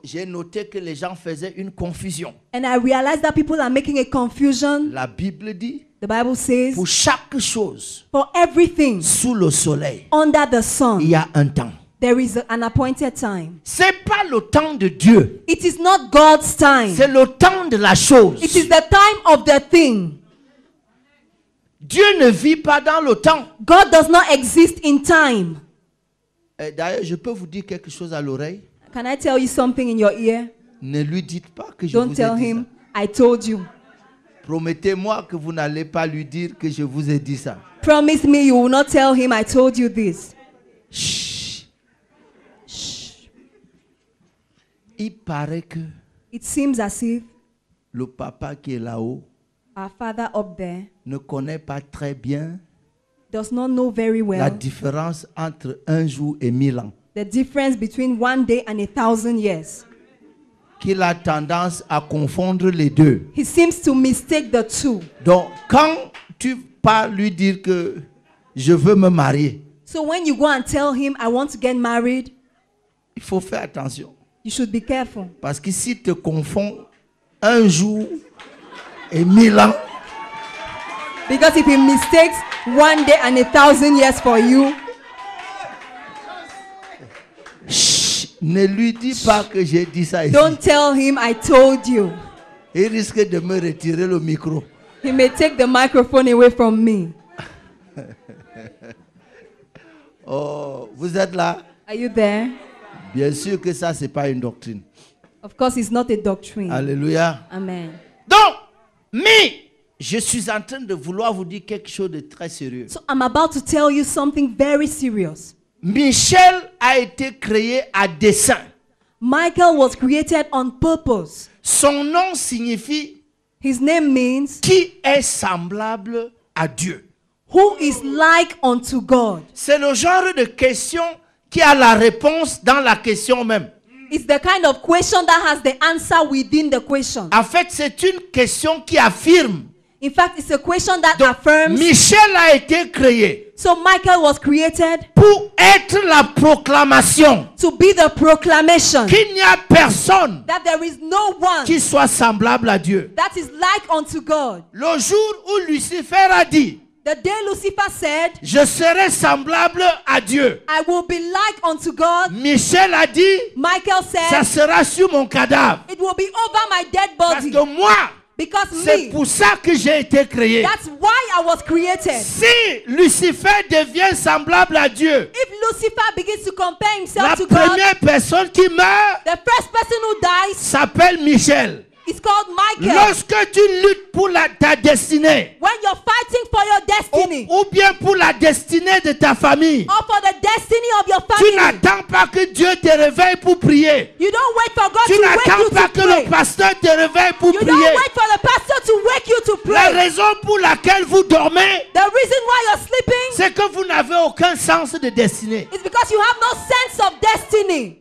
Speaker 3: J'ai noté que les gens faisaient une confusion.
Speaker 2: And I realized that people are making a confusion.
Speaker 3: La Bible dit,
Speaker 2: The Bible says,
Speaker 3: pour chaque chose
Speaker 2: for everything
Speaker 3: sous le soleil,
Speaker 2: under the
Speaker 3: il
Speaker 2: sun,
Speaker 3: y a un temps.
Speaker 2: there is an appointed time.
Speaker 3: C'est pas le temps de Dieu,
Speaker 2: It is not God's time.
Speaker 3: c'est le temps de la chose.
Speaker 2: It is the time of the thing.
Speaker 3: Dieu ne vit pas dans le temps.
Speaker 2: God does not exist in time.
Speaker 3: D'ailleurs, je peux vous dire quelque chose à l'oreille.
Speaker 2: Can I tell you something in your ear?
Speaker 3: Ne lui dites pas que je
Speaker 2: Don't
Speaker 3: vous ai
Speaker 2: tell
Speaker 3: dit
Speaker 2: him, I told you.
Speaker 3: ça. Promettez-moi que vous n'allez pas lui dire que je vous ai dit ça.
Speaker 2: Promise me you will not tell him I told you this.
Speaker 3: Chut. Il paraît que
Speaker 2: It seems as if
Speaker 3: le papa qui est là-haut
Speaker 2: our father up there
Speaker 3: ne connaît pas très bien
Speaker 2: does not know very
Speaker 3: la
Speaker 2: well
Speaker 3: différence entre un jour et 1000 ans.
Speaker 2: the difference between 1 day and 1,000 years.
Speaker 3: Qu'il a tendance à confondre les deux.
Speaker 2: He seems to mistake the two.
Speaker 3: Donc, quand tu pars lui dire que je veux me marier,
Speaker 2: So when you go and tell him I want to get married,
Speaker 3: il faut faire attention.
Speaker 2: you should be careful.
Speaker 3: Parce que s'il te confond un jour et 1000 ans,
Speaker 2: Because if he mistakes 1 day and 1,000 years for you,
Speaker 3: ne lui dis pas que j'ai dit ça ici.
Speaker 2: don't tell him I told you.
Speaker 3: Il risque de me retirer le micro.
Speaker 2: He may take the microphone away from me.
Speaker 3: Oh, vous êtes là?
Speaker 2: Are you there?
Speaker 3: Bien sûr que ça, c'est pas une doctrine.
Speaker 2: Of course, it's not a doctrine.
Speaker 3: Alléluia.
Speaker 2: Amen.
Speaker 3: Donc, mais je suis en train de vouloir vous dire quelque chose de très sérieux.
Speaker 2: So I'm about to tell you something very serious.
Speaker 3: Michel a été créé à dessein.
Speaker 2: Michael was created on purpose.
Speaker 3: Son nom signifie
Speaker 2: His name means
Speaker 3: qui est semblable à Dieu.
Speaker 2: who is like unto God.
Speaker 3: C'est le genre de question qui a la réponse dans la question même.
Speaker 2: It's the kind of question that has the answer within the question.
Speaker 3: En fait, c'est une question qui affirme.
Speaker 2: In fact, it's a question that
Speaker 3: Donc,
Speaker 2: affirms.
Speaker 3: Michel a été créé
Speaker 2: So Michael was created
Speaker 3: pour être la proclamation
Speaker 2: to be the proclamation
Speaker 3: qu'il n'y a personne
Speaker 2: that there is no one
Speaker 3: qui soit semblable à Dieu.
Speaker 2: that is like unto God.
Speaker 3: Le jour où Lucifer a dit,
Speaker 2: The day Lucifer said,
Speaker 3: je serai semblable à Dieu,
Speaker 2: I will be like unto God,
Speaker 3: Michel a dit,
Speaker 2: Michael
Speaker 3: ça
Speaker 2: said,
Speaker 3: sera sur mon cadavre.
Speaker 2: it will be over my dead
Speaker 3: Parce
Speaker 2: body.
Speaker 3: que moi,
Speaker 2: Because
Speaker 3: c'est
Speaker 2: me,
Speaker 3: pour ça que j'ai été créé.
Speaker 2: that's why I was created.
Speaker 3: Si Lucifer devient semblable à Dieu,
Speaker 2: If Lucifer begins to compare
Speaker 3: la
Speaker 2: himself to God,
Speaker 3: première personne qui meurt
Speaker 2: the first person who dies
Speaker 3: s'appelle Michel.
Speaker 2: is called Michael.
Speaker 3: Lorsque tu luttes pour ta destinée,
Speaker 2: When you're fighting for your destiny,
Speaker 3: ou bien pour la destinée de ta famille,
Speaker 2: or for the destiny of your
Speaker 3: tu
Speaker 2: family,
Speaker 3: n'attends pas que Dieu te réveille pour prier.
Speaker 2: you don't wait for God
Speaker 3: Tu
Speaker 2: to wake
Speaker 3: n'attends
Speaker 2: you
Speaker 3: pas
Speaker 2: to
Speaker 3: que
Speaker 2: pray.
Speaker 3: le pasteur te réveille pour
Speaker 2: You don't
Speaker 3: prier.
Speaker 2: wait for the pastor to wake you to
Speaker 3: La
Speaker 2: pray.
Speaker 3: raison pour laquelle vous dormez,
Speaker 2: The reason why you're sleeping
Speaker 3: c'est que vous n'avez aucun sens de destinée.
Speaker 2: is because you have no sense of destiny.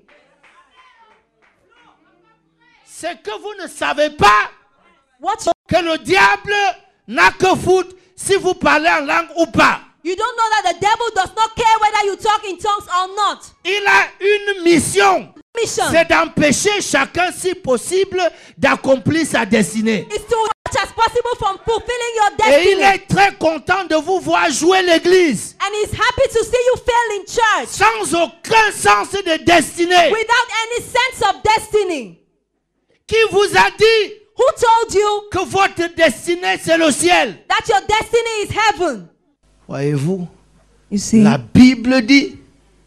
Speaker 3: C'est que vous ne savez pas
Speaker 2: What
Speaker 3: que le diable n'a que foutre si vous parlez en langue ou pas.
Speaker 2: you don't know that the devil does not care whether you talk in tongues or not.
Speaker 3: Il a une mission.
Speaker 2: Mission
Speaker 3: C'est d'empêcher chacun, si possible, d'accomplir sa destinée.
Speaker 2: is to much as possible from fulfilling your
Speaker 3: Et il
Speaker 2: destiny.
Speaker 3: est très content de vous voir jouer l'église
Speaker 2: And he's happy to see you fail in church
Speaker 3: sans aucun sens de destinée.
Speaker 2: without any sense of destiny.
Speaker 3: Qui vous a dit
Speaker 2: Who told you
Speaker 3: que votre destinée c'est le ciel?
Speaker 2: that your destiny is heaven?
Speaker 3: Voyez-vous,
Speaker 2: You see,
Speaker 3: la Bible dit,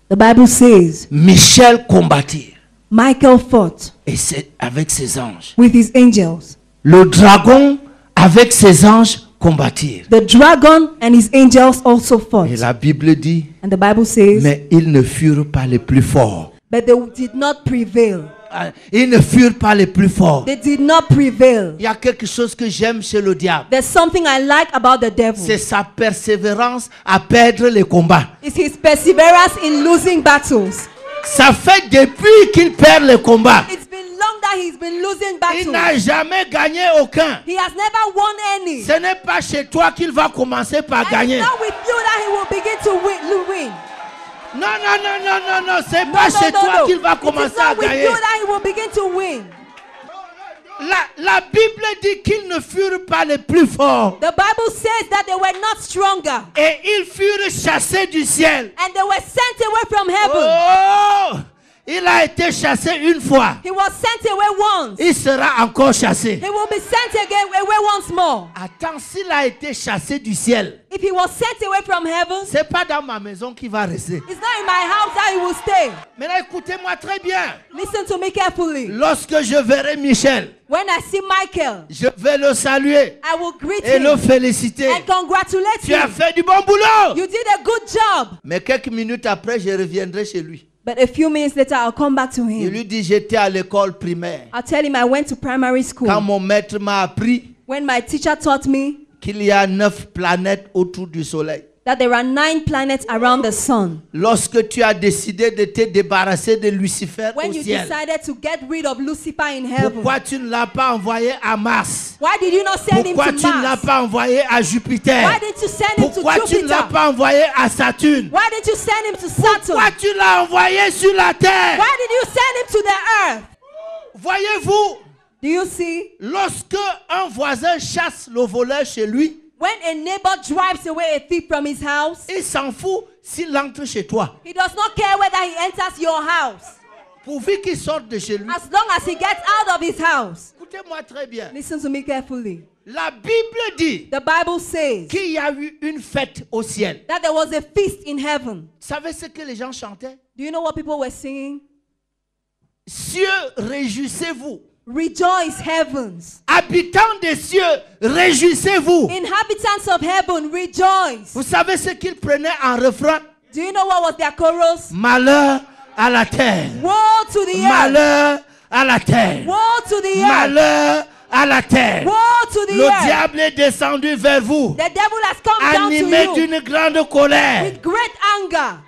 Speaker 2: the Bible says
Speaker 3: Michel combattit
Speaker 2: Michael fought
Speaker 3: et c'est avec ses anges.
Speaker 2: with his angels.
Speaker 3: Le dragon avec ses anges combattirent.
Speaker 2: The dragon and his angels also fought.
Speaker 3: Et la Bible dit,
Speaker 2: And the Bible says,
Speaker 3: mais ils ne furent pas les plus forts.
Speaker 2: but they did not prevail.
Speaker 3: Ils ne furent pas les plus forts.
Speaker 2: They did not prevail.
Speaker 3: Il y a quelque chose que j'aime chez le diable.
Speaker 2: There's something I like about the devil.
Speaker 3: C'est sa persévérance à perdre les combats.
Speaker 2: It's his perseverance in losing battles.
Speaker 3: Ça fait depuis qu'il perd les combats.
Speaker 2: It's been long that he's been losing
Speaker 3: Il
Speaker 2: battles.
Speaker 3: n'a jamais gagné aucun.
Speaker 2: He has never won any.
Speaker 3: Ce n'est pas chez toi qu'il va commencer par
Speaker 2: And
Speaker 3: gagner.
Speaker 2: it's not with you that he will begin to win.
Speaker 3: Non, non, non, non, non, non. C'est
Speaker 2: No,
Speaker 3: pas
Speaker 2: no,
Speaker 3: chez
Speaker 2: no,
Speaker 3: toi
Speaker 2: no.
Speaker 3: qu'il va
Speaker 2: It is
Speaker 3: commencer à
Speaker 2: not with
Speaker 3: gagner.
Speaker 2: you that he will begin to win.
Speaker 3: La Bible dit qu'ils ne furent pas les plus forts.
Speaker 2: The Bible says that they were not stronger.
Speaker 3: Et ils furent chassés du ciel.
Speaker 2: And they were sent away from heaven.
Speaker 3: Oh! Il a été chassé une fois.
Speaker 2: He was sent away once.
Speaker 3: Il sera encore chassé.
Speaker 2: He will be sent again away once more.
Speaker 3: Attends, s'il a été chassé du ciel,
Speaker 2: If he was sent away from heaven,
Speaker 3: c'est pas dans ma maison qu'il va rester.
Speaker 2: it's not in my house that he will stay.
Speaker 3: Maintenant, écoutez-moi très bien.
Speaker 2: Listen to me carefully.
Speaker 3: Lorsque je verrai Michel,
Speaker 2: When I see Michael,
Speaker 3: je vais le saluer
Speaker 2: I will greet
Speaker 3: et
Speaker 2: him
Speaker 3: le féliciter.
Speaker 2: and congratulate
Speaker 3: Tu as
Speaker 2: him.
Speaker 3: fait du bon boulot.
Speaker 2: You did a good job.
Speaker 3: Mais quelques minutes après, je reviendrai chez lui.
Speaker 2: But a few minutes later, I'll come back to
Speaker 3: Je
Speaker 2: him.
Speaker 3: lui dis, j'étais à l'école primaire.
Speaker 2: I'll tell him I went to primary
Speaker 3: Quand
Speaker 2: school.
Speaker 3: mon maître m'a appris
Speaker 2: When my teacher taught me
Speaker 3: qu'il y a 9 planètes autour du soleil.
Speaker 2: that there are 9 planets around the sun.
Speaker 3: Lorsque tu as décidé de te débarrasser de Lucifer
Speaker 2: When
Speaker 3: au
Speaker 2: you
Speaker 3: ciel,
Speaker 2: decided to get rid of Lucifer in heaven,
Speaker 3: pourquoi tu ne l'as pas envoyé à Mars?
Speaker 2: why did you not send him
Speaker 3: Pourquoi
Speaker 2: to
Speaker 3: tu ne l'as
Speaker 2: Mars?
Speaker 3: pas envoyé à Jupiter?
Speaker 2: Why didn't you send him to
Speaker 3: Pourquoi tu ne l'as
Speaker 2: Jupiter?
Speaker 3: pas envoyé à Saturne?
Speaker 2: Why didn't you send him to Saturn?
Speaker 3: Pourquoi tu l'as envoyé sur la terre?
Speaker 2: Why did you send him to the earth?
Speaker 3: Voyez-vous,
Speaker 2: Do you see?
Speaker 3: lorsque un voisin chasse le voleur chez lui,
Speaker 2: When a neighbor drives away a thief from his house,
Speaker 3: il s'en fout s'il entre chez toi.
Speaker 2: he does not care whether he enters your house.
Speaker 3: Pourvu qu'il sorte de chez lui.
Speaker 2: As long as he gets out of his house.
Speaker 3: Écoutez-moi très bien.
Speaker 2: Listen to me carefully.
Speaker 3: La Bible dit
Speaker 2: The Bible says
Speaker 3: qu'il y a eu une fête au ciel.
Speaker 2: that there was a feast in heaven.
Speaker 3: Vous savez ce que les gens chantaient?
Speaker 2: Do you know what people were singing?
Speaker 3: Cieux, réjouissez-vous.
Speaker 2: Rejoice, heavens.
Speaker 3: Habitants des cieux, réjouissez-vous.
Speaker 2: Inhabitants of heaven, rejoice.
Speaker 3: Vous savez ce qu'ils prenaient en refrain?
Speaker 2: Do you know what was their chorus?
Speaker 3: Malheur à la terre.
Speaker 2: Woe to the earth.
Speaker 3: Malheur à la terre.
Speaker 2: Woe to the earth.
Speaker 3: Malheur à la terre.
Speaker 2: Woe to the
Speaker 3: Le
Speaker 2: earth.
Speaker 3: diable est descendu vers vous,
Speaker 2: The devil has come down
Speaker 3: animé
Speaker 2: to you
Speaker 3: d'une grande colère.
Speaker 2: with great anger.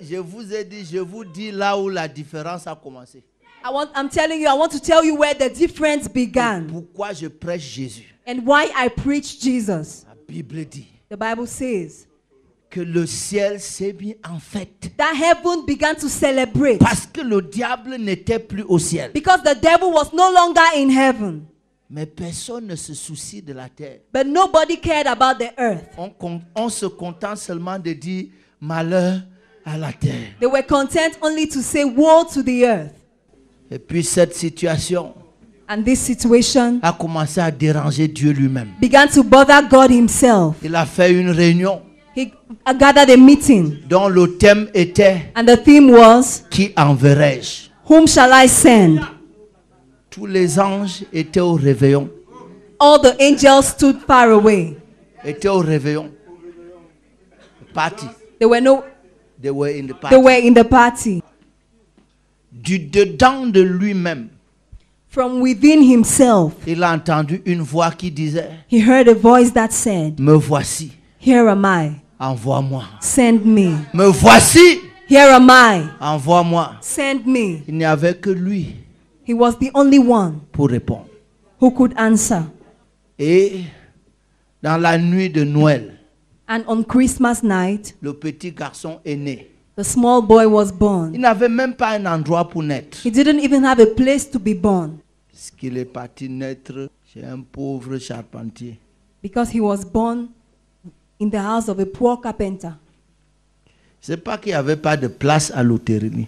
Speaker 3: Je vous ai dit, je vous dis là où la différence a commencé.
Speaker 2: I'm telling you, I want to tell you where the difference began
Speaker 3: Pourquoi je prêche Jésus?
Speaker 2: and why I preach Jesus.
Speaker 3: La Bible dit
Speaker 2: The Bible says
Speaker 3: que le ciel s'est mis en fête
Speaker 2: that heaven began to celebrate
Speaker 3: parce que le diable n'était plus au ciel.
Speaker 2: because the devil was no longer in heaven.
Speaker 3: Mais personne ne se soucie de la terre.
Speaker 2: But nobody cared about the earth.
Speaker 3: On se contente seulement de dire malheur à la terre.
Speaker 2: They were content only to say woe to the earth.
Speaker 3: Et puis cette situation
Speaker 2: And this situation
Speaker 3: a commencé à déranger Dieu lui-même.
Speaker 2: began to bother God himself.
Speaker 3: Il a fait une réunion
Speaker 2: He gathered a meeting
Speaker 3: dont le thème était
Speaker 2: and the theme was,
Speaker 3: qui enverrai-je?
Speaker 2: whom shall I send?
Speaker 3: Tous les anges étaient au réveillon.
Speaker 2: All the angels stood far away.
Speaker 3: Étaient au réveillon. Party.
Speaker 2: They were
Speaker 3: They were in the
Speaker 2: they
Speaker 3: party.
Speaker 2: were in the party.
Speaker 3: Du dedans de lui-même,
Speaker 2: From within himself,
Speaker 3: il a entendu une voix qui disait,
Speaker 2: he heard a voice that said,
Speaker 3: me voici,
Speaker 2: here am I,
Speaker 3: envoie-moi.
Speaker 2: send me.
Speaker 3: Me voici,
Speaker 2: Here am I,
Speaker 3: envoie-moi.
Speaker 2: send me.
Speaker 3: Il n'y avait que lui
Speaker 2: He was the only one
Speaker 3: pour répondre.
Speaker 2: who could answer.
Speaker 3: Et dans la nuit de Noël,
Speaker 2: And on Christmas night,
Speaker 3: le petit garçon est né.
Speaker 2: the small boy was
Speaker 3: Il
Speaker 2: born.
Speaker 3: n'avait même pas un endroit pour naître.
Speaker 2: He didn't even have a place to be born
Speaker 3: Parce qu'il est parti naître chez un pauvre charpentier.
Speaker 2: because he was born in the house of a poor carpenter.
Speaker 3: C'est pas qu'il n'y avait pas de place à l'hôtellerie.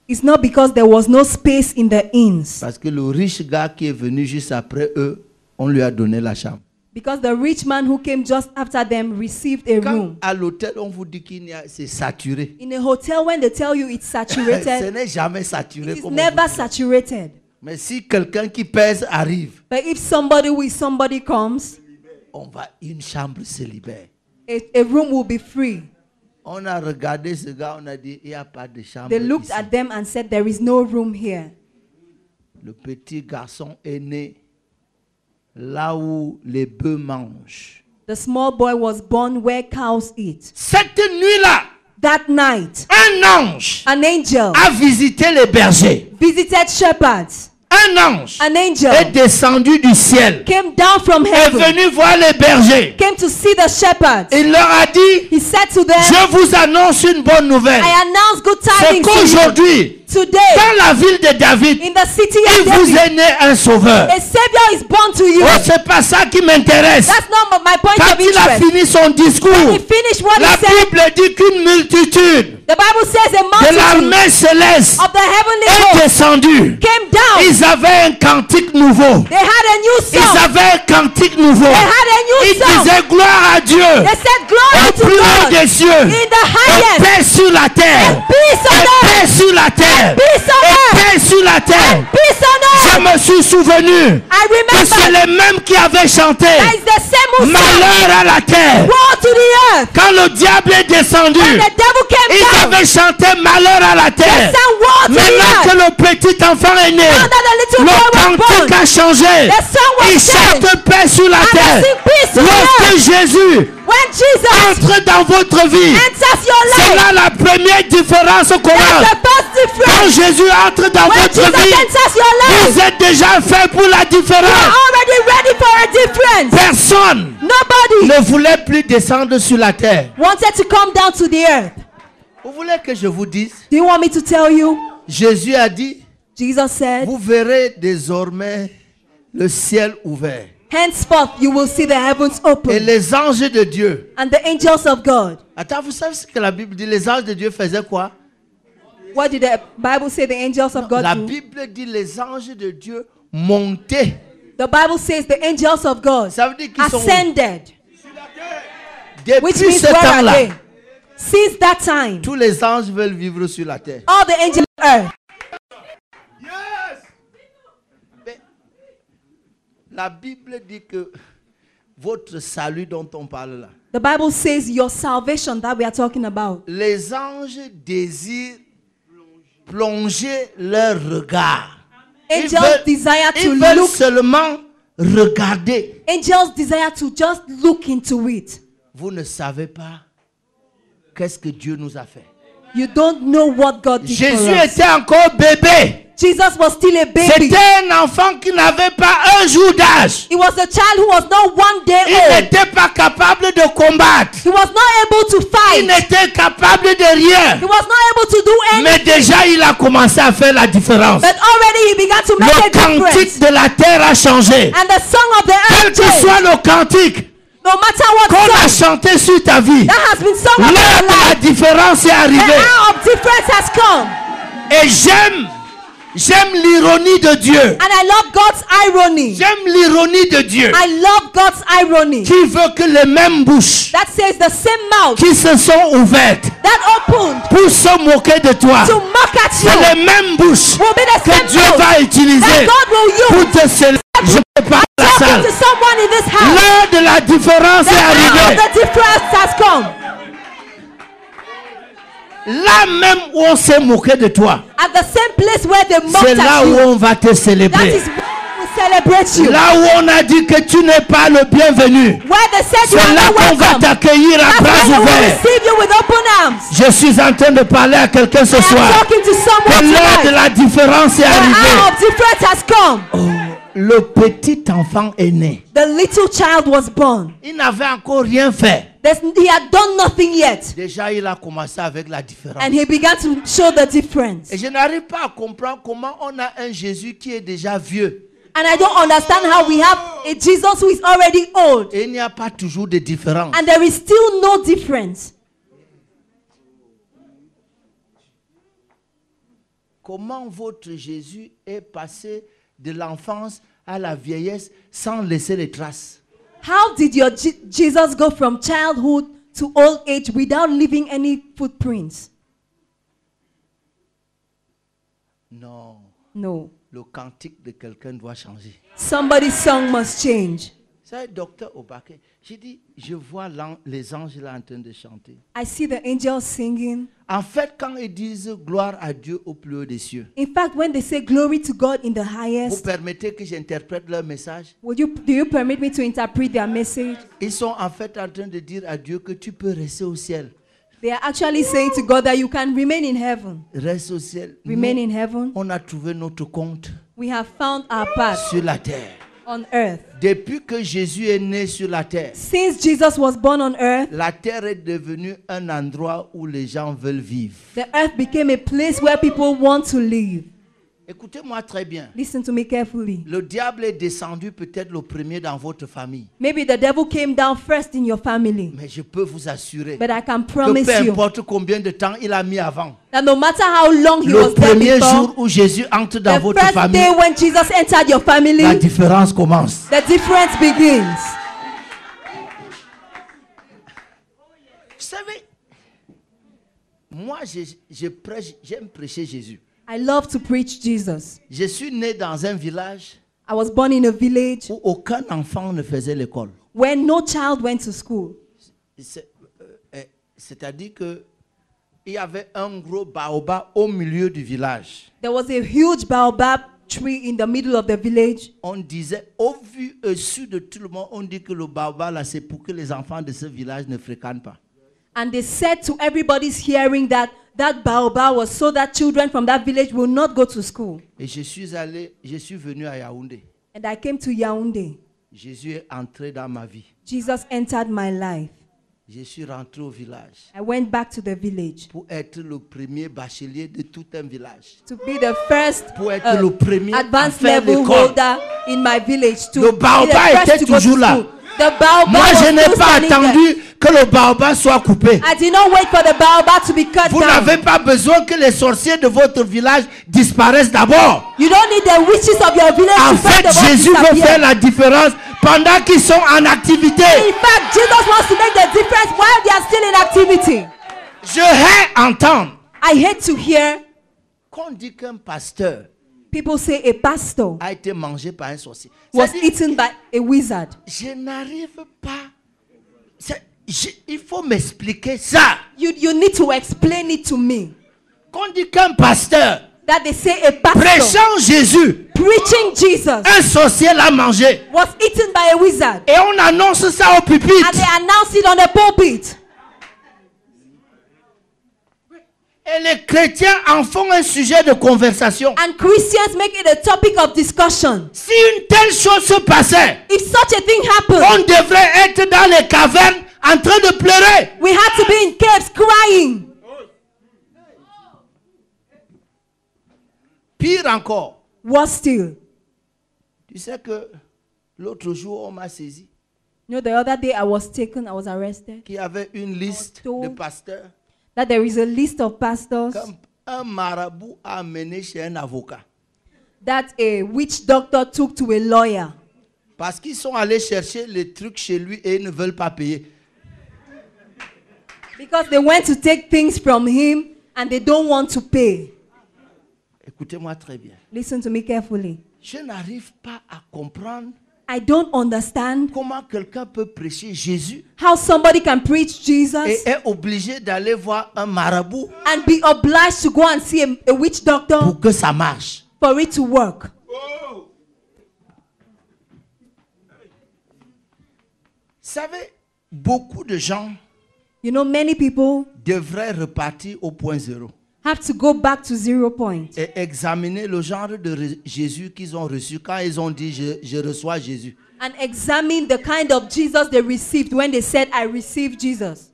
Speaker 2: It's not because there was no space in the inns.
Speaker 3: Parce que le riche gars qui est venu juste après eux, on lui a donné la chambre.
Speaker 2: Because the rich man who came just after them received a
Speaker 3: Quand
Speaker 2: room.
Speaker 3: à l'hôtel, on vous dit qu'il y a, c'est saturé.
Speaker 2: In a hotel, when they tell you it's
Speaker 3: Ce
Speaker 2: saturated,
Speaker 3: n'est jamais saturé.
Speaker 2: it is
Speaker 3: Comme on
Speaker 2: never
Speaker 3: vous dit.
Speaker 2: saturated.
Speaker 3: Mais si quelqu'un qui pèse arrive,
Speaker 2: But if somebody comes,
Speaker 3: on va, une chambre se libère.
Speaker 2: a room will be free.
Speaker 3: On a regardé ce gars, on a dit, il n'y a pas de chambre
Speaker 2: They looked
Speaker 3: ici.
Speaker 2: at them and said, there is no room here.
Speaker 3: Le petit garçon est né là où les bœufs mangent.
Speaker 2: The small boy was born where cows eat.
Speaker 3: Cette nuit-là,
Speaker 2: That night,
Speaker 3: un ange
Speaker 2: an angel
Speaker 3: a visité les bergers.
Speaker 2: visited shepherds.
Speaker 3: Un ange
Speaker 2: An
Speaker 3: est
Speaker 2: angel
Speaker 3: descendu du ciel,
Speaker 2: came down from
Speaker 3: est
Speaker 2: heaven,
Speaker 3: venu voir les bergers.
Speaker 2: came to see the shepherds.
Speaker 3: Il leur a dit,
Speaker 2: He said to them,
Speaker 3: je vous annonce une bonne nouvelle.
Speaker 2: I announce good
Speaker 3: C'est
Speaker 2: tidings to you.
Speaker 3: qu'aujourd'hui,
Speaker 2: Today,
Speaker 3: dans la ville de David,
Speaker 2: in the city
Speaker 3: il
Speaker 2: of
Speaker 3: vous
Speaker 2: David,
Speaker 3: est né un sauveur.
Speaker 2: a savior is born to you.
Speaker 3: Oh, c'est pas ça qui m'intéresse.
Speaker 2: That's not my point
Speaker 3: Quand
Speaker 2: of
Speaker 3: il a
Speaker 2: interest.
Speaker 3: fini son discours,
Speaker 2: He finished what
Speaker 3: la
Speaker 2: he said.
Speaker 3: Bible dit qu'une multitude
Speaker 2: The Bible says a
Speaker 3: de
Speaker 2: multitude
Speaker 3: l'armée céleste
Speaker 2: of the heavenly
Speaker 3: est
Speaker 2: host
Speaker 3: descendue.
Speaker 2: came down.
Speaker 3: Ils avaient un cantique nouveau.
Speaker 2: They had a new
Speaker 3: Ils
Speaker 2: song.
Speaker 3: avaient un cantique nouveau.
Speaker 2: They had a new
Speaker 3: Ils
Speaker 2: song.
Speaker 3: disaient gloire à Dieu.
Speaker 2: They said glory
Speaker 3: Au
Speaker 2: to
Speaker 3: plus haut
Speaker 2: God
Speaker 3: des cieux.
Speaker 2: in the
Speaker 3: Et
Speaker 2: highest.
Speaker 3: paix sur la terre.
Speaker 2: Peace on
Speaker 3: Et
Speaker 2: earth.
Speaker 3: paix sur la terre.
Speaker 2: Peace on
Speaker 3: Et
Speaker 2: earth.
Speaker 3: paix sur la terre.
Speaker 2: Peace on
Speaker 3: Je
Speaker 2: earth.
Speaker 3: me suis souvenu
Speaker 2: I
Speaker 3: que c'est
Speaker 2: remember
Speaker 3: les mêmes qui avaient chanté
Speaker 2: that is the same who sang
Speaker 3: malheur à la terre.
Speaker 2: woe to the earth.
Speaker 3: Quand le diable est descendu,
Speaker 2: When the devil came
Speaker 3: ils
Speaker 2: down,
Speaker 3: avaient chanté malheur à la
Speaker 2: they
Speaker 3: terre.
Speaker 2: sang woe to the
Speaker 3: Maintenant que
Speaker 2: earth.
Speaker 3: le petit enfant est né,
Speaker 2: Now that the little
Speaker 3: le
Speaker 2: boy was born,
Speaker 3: cantique a changé.
Speaker 2: the song was
Speaker 3: Il
Speaker 2: changed.
Speaker 3: chante paix sur la
Speaker 2: And they
Speaker 3: terre.
Speaker 2: sing peace to the
Speaker 3: Lorsque
Speaker 2: earth.
Speaker 3: Jésus
Speaker 2: When Jesus
Speaker 3: entre dans votre vie,
Speaker 2: enters your
Speaker 3: c'est
Speaker 2: life,
Speaker 3: là la première différence
Speaker 2: that's
Speaker 3: commence.
Speaker 2: the first
Speaker 3: Quand
Speaker 2: difference.
Speaker 3: Jésus entre dans
Speaker 2: When
Speaker 3: votre
Speaker 2: Jesus
Speaker 3: vie,
Speaker 2: enters your
Speaker 3: vous
Speaker 2: life,
Speaker 3: êtes déjà fait pour la
Speaker 2: you are
Speaker 3: différence.
Speaker 2: already ready for a difference.
Speaker 3: Personne
Speaker 2: Nobody
Speaker 3: ne voulait plus descendre sur la terre.
Speaker 2: wanted to come down to the earth.
Speaker 3: Vous voulez que je vous dise?
Speaker 2: Do you want me to tell you?
Speaker 3: Jésus a dit,
Speaker 2: Jesus said,
Speaker 3: vous verrez désormais le ciel ouvert.
Speaker 2: henceforth you will see the heavens
Speaker 3: Et
Speaker 2: open
Speaker 3: les anges de Dieu.
Speaker 2: and the angels of God.
Speaker 3: Attends, vous savez ce que la Bible dit? Les anges de Dieu faisaient quoi?
Speaker 2: What did the Bible say the angels of God
Speaker 3: La
Speaker 2: do?
Speaker 3: Bible dit les anges de Dieu montaient.
Speaker 2: The Bible says the angels of God
Speaker 3: Ça veut dire qu'ils sont
Speaker 2: ascended. Which
Speaker 3: depuis
Speaker 2: means
Speaker 3: ce
Speaker 2: where are
Speaker 3: temps-là.
Speaker 2: they? Since that time,
Speaker 3: Tous les anges veulent vivre sur la terre.
Speaker 2: all the angels of earth.
Speaker 3: Mais la Bible dit que votre salut dont on parle là,
Speaker 2: The Bible says your salvation that we are talking about.
Speaker 3: les anges désirent plonger leur regard.
Speaker 2: Angels desire to
Speaker 3: ils veulent
Speaker 2: look.
Speaker 3: seulement regarder.
Speaker 2: Angels desire to just look into it.
Speaker 3: Vous ne savez pas qu'est-ce que Dieu nous a fait.
Speaker 2: You don't know what God did
Speaker 3: Jésus
Speaker 2: for us.
Speaker 3: était encore bébé.
Speaker 2: Jesus was still a baby.
Speaker 3: C'était un enfant qui n'avait pas un jour d'âge.
Speaker 2: He was a child who was not 1 day
Speaker 3: Il
Speaker 2: old.
Speaker 3: n'était pas capable de combattre.
Speaker 2: He was not able to
Speaker 3: Il
Speaker 2: fight.
Speaker 3: n'était capable de rien.
Speaker 2: He was not able to do
Speaker 3: Mais
Speaker 2: anything.
Speaker 3: déjà, il a commencé à faire la différence.
Speaker 2: But already he began to make
Speaker 3: Le
Speaker 2: a difference.
Speaker 3: cantique de la terre a changé.
Speaker 2: And the song of the
Speaker 3: Quel
Speaker 2: earth
Speaker 3: que
Speaker 2: changed.
Speaker 3: soit le cantique
Speaker 2: No matter what
Speaker 3: qu'on a
Speaker 2: song
Speaker 3: chanté sur ta vie,
Speaker 2: that has been sung of
Speaker 3: l'heure
Speaker 2: your
Speaker 3: de la
Speaker 2: life,
Speaker 3: différence est
Speaker 2: the
Speaker 3: arrivée.
Speaker 2: hour of difference has come.
Speaker 3: Et j'aime l'ironie de Dieu.
Speaker 2: And I love God's irony.
Speaker 3: J'aime l'ironie de Dieu.
Speaker 2: I love God's irony.
Speaker 3: Qui veut que les mêmes bouches
Speaker 2: That says the same mouth
Speaker 3: qui se sont ouvertes
Speaker 2: that opened
Speaker 3: pour se moquer de toi,
Speaker 2: to mock at
Speaker 3: c'est
Speaker 2: you
Speaker 3: les mêmes bouches
Speaker 2: will be the
Speaker 3: que
Speaker 2: same
Speaker 3: Dieu
Speaker 2: mouth
Speaker 3: va utiliser
Speaker 2: that God will
Speaker 3: pour
Speaker 2: use
Speaker 3: te célébrer. Je ne parle pas la
Speaker 2: talking
Speaker 3: salle.
Speaker 2: to someone in this house.
Speaker 3: L'heure de la différence
Speaker 2: The
Speaker 3: est
Speaker 2: hour of
Speaker 3: arrivée.
Speaker 2: the difference has come.
Speaker 3: Là même où on s'est moqué de toi,
Speaker 2: At the same place where they
Speaker 3: c'est
Speaker 2: mocked
Speaker 3: là
Speaker 2: at
Speaker 3: où
Speaker 2: you,
Speaker 3: on va te
Speaker 2: that
Speaker 3: célébrer.
Speaker 2: is where we celebrate you.
Speaker 3: Là où on a dit que tu n'es pas le bienvenu,
Speaker 2: Where they said you
Speaker 3: c'est
Speaker 2: are
Speaker 3: là
Speaker 2: not
Speaker 3: qu'on va
Speaker 2: welcome.
Speaker 3: t'accueillir à
Speaker 2: That's
Speaker 3: bras
Speaker 2: where they will
Speaker 3: ouverts.
Speaker 2: receive you with open arms.
Speaker 3: Je suis en train de parler à quelqu'un ce
Speaker 2: I am
Speaker 3: soir.
Speaker 2: talking to
Speaker 3: Que
Speaker 2: someone
Speaker 3: l'heure de
Speaker 2: tonight.
Speaker 3: la différence est
Speaker 2: The hour
Speaker 3: arrivée.
Speaker 2: of difference has come.
Speaker 3: Le petit enfant est né.
Speaker 2: The little child was born.
Speaker 3: Il n'avait encore rien fait.
Speaker 2: He had done nothing yet.
Speaker 3: Déjà, il a commencé avec la différence.
Speaker 2: And he began to show the difference.
Speaker 3: Et je n'arrive pas à comprendre comment on a un Jésus qui est déjà vieux.
Speaker 2: And I don't understand how we have a Jesus who is already old.
Speaker 3: Et il n'y a pas toujours de différence.
Speaker 2: And there is still no difference.
Speaker 3: comment votre Jésus est passé de l'enfance à la vieillesse sans laisser les traces?
Speaker 2: How did your Jesus go from childhood to old age without leaving any footprints?
Speaker 3: Non.
Speaker 2: No.
Speaker 3: Le cantique de quelqu'un doit changer.
Speaker 2: Somebody's song must change.
Speaker 3: C'est docteur Obake. J'ai dit, je vois les anges là en train de chanter.
Speaker 2: I see the angels singing.
Speaker 3: En fait, quand ils disent gloire à Dieu au plus haut des cieux,
Speaker 2: In fact, when they say glory to God in the
Speaker 3: vous
Speaker 2: highest,
Speaker 3: permettez que j'interprète leur message?
Speaker 2: do you permit me to interpret their message?
Speaker 3: Ils sont en fait en train de dire à Dieu que tu peux rester au ciel.
Speaker 2: They are actually saying to God that you can remain in heaven.
Speaker 3: Reste au ciel.
Speaker 2: Remain
Speaker 3: Nous,
Speaker 2: in heaven.
Speaker 3: on a trouvé notre compte
Speaker 2: We have found our path
Speaker 3: sur la terre.
Speaker 2: on earth.
Speaker 3: Depuis que Jésus est né sur la terre,
Speaker 2: Since Jesus was born on earth,
Speaker 3: la terre est devenue un endroit où les gens veulent vivre.
Speaker 2: the earth became a place where people want to live.
Speaker 3: Écoutez-moi très bien.
Speaker 2: Listen to me carefully.
Speaker 3: Le diable est descendu peut-être le premier dans votre famille.
Speaker 2: Maybe the devil came down first in your family.
Speaker 3: Mais je peux vous assurer
Speaker 2: But I can
Speaker 3: que
Speaker 2: promise
Speaker 3: peu
Speaker 2: you
Speaker 3: importe combien de temps il a mis avant,
Speaker 2: that no matter how long he
Speaker 3: le
Speaker 2: was there
Speaker 3: premier
Speaker 2: before,
Speaker 3: jour où Jésus entre dans
Speaker 2: the
Speaker 3: votre
Speaker 2: first
Speaker 3: famille,
Speaker 2: day when Jesus entered your family,
Speaker 3: la différence commence.
Speaker 2: the difference begins.
Speaker 3: Vous savez, moi j'aime prêcher Jésus.
Speaker 2: I love to preach Jesus.
Speaker 3: Je suis né dans un village
Speaker 2: I was born in a village
Speaker 3: où aucun enfant ne faisait l'école.
Speaker 2: where no child went to school.
Speaker 3: C'est-à-dire que il y avait un gros baobab au milieu du village.
Speaker 2: There was a huge baobab tree in the middle of the village.
Speaker 3: On disait, au vu et su de tout le monde, on dit que le baobab là, c'est pour que les enfants de ce village ne fréquentent pas.
Speaker 2: And they said to everybody's hearing that that baobab was so that children from that village will not go to school.
Speaker 3: Et je suis venu à Yaoundé.
Speaker 2: And I came to Yaoundé.
Speaker 3: Jésus est entré dans ma vie.
Speaker 2: Jesus entered my life.
Speaker 3: Je suis rentré au village
Speaker 2: I went back to the village
Speaker 3: pour être le premier bachelier de tout un village.
Speaker 2: to be the first
Speaker 3: Pour être le premier à
Speaker 2: advanced
Speaker 3: faire
Speaker 2: level
Speaker 3: l'école.
Speaker 2: holder in my village. To
Speaker 3: Le
Speaker 2: be the
Speaker 3: baobab
Speaker 2: first
Speaker 3: était
Speaker 2: to go to
Speaker 3: toujours là.
Speaker 2: school. The baobab
Speaker 3: Moi,
Speaker 2: was
Speaker 3: je n'ai
Speaker 2: still
Speaker 3: pas
Speaker 2: standing there.
Speaker 3: attendu que le baobab soit coupé.
Speaker 2: I did not wait for the baobab to be cut
Speaker 3: Vous
Speaker 2: down.
Speaker 3: n'avez pas besoin que les sorciers de votre village disparaissent d'abord.
Speaker 2: You don't need the witches of your village
Speaker 3: En
Speaker 2: to
Speaker 3: fait,
Speaker 2: first of all
Speaker 3: Jésus veut
Speaker 2: disappear.
Speaker 3: faire la différence pendant qu'ils sont en activité.
Speaker 2: In fact, Jesus wants to make the difference while they are still in activity.
Speaker 3: Je hais entendre
Speaker 2: I hate to hear
Speaker 3: qu'on dit qu'un pasteur
Speaker 2: people say a pastor
Speaker 3: a été mangé par un sorcier.
Speaker 2: was
Speaker 3: C'est-à-dire,
Speaker 2: eaten by a wizard.
Speaker 3: je n'arrive pas. Il faut m'expliquer ça.
Speaker 2: You need to explain it to me.
Speaker 3: Qu'on dit qu'un pasteur
Speaker 2: That they say a pastor
Speaker 3: prêchant Jésus,
Speaker 2: preaching Jesus
Speaker 3: un sorcier l'a mangé.
Speaker 2: was eaten by a wizard.
Speaker 3: Et on annonce ça au
Speaker 2: And
Speaker 3: pupitre.
Speaker 2: they announced it on the pulpit.
Speaker 3: Et les chrétiens en font un sujet de conversation.
Speaker 2: And Christians make it a topic of discussion.
Speaker 3: Si une telle chose se passait,
Speaker 2: If such a thing happened,
Speaker 3: on devrait être dans les cavernes en train de pleurer.
Speaker 2: we had to be in caves crying.
Speaker 3: Pire encore,
Speaker 2: Worse still.
Speaker 3: tu sais que l'autre jour on m'a saisi
Speaker 2: You know, the other day I was arrested.
Speaker 3: qu'il y avait une liste de pasteurs
Speaker 2: That there is a list of pastors
Speaker 3: qu'un marabout a amené chez un avocat.
Speaker 2: that a witch doctor took to a lawyer.
Speaker 3: Parce qu'ils sont allés chercher les trucs chez lui et ils ne veulent pas payer.
Speaker 2: Because they went to take things from him and they don't want to pay.
Speaker 3: Écoutez-moi très bien.
Speaker 2: Listen to me carefully.
Speaker 3: Je n'arrive pas à comprendre
Speaker 2: I don't understand
Speaker 3: comment quelqu'un peut prêcher Jésus
Speaker 2: how somebody can preach Jesus
Speaker 3: et est obligé d'aller voir un marabout
Speaker 2: and be obliged to go and see a witch doctor
Speaker 3: pour que ça marche.
Speaker 2: for it to work.
Speaker 3: Vous savez, beaucoup de gens
Speaker 2: You know, many people
Speaker 3: devraient repartir au point zéro
Speaker 2: have to go back to 0 point
Speaker 3: et examiner le genre de Jésus qu'ils ont reçu quand ils ont dit je reçois Jésus.
Speaker 2: and examine the kind of Jesus they received when they said, I received Jesus.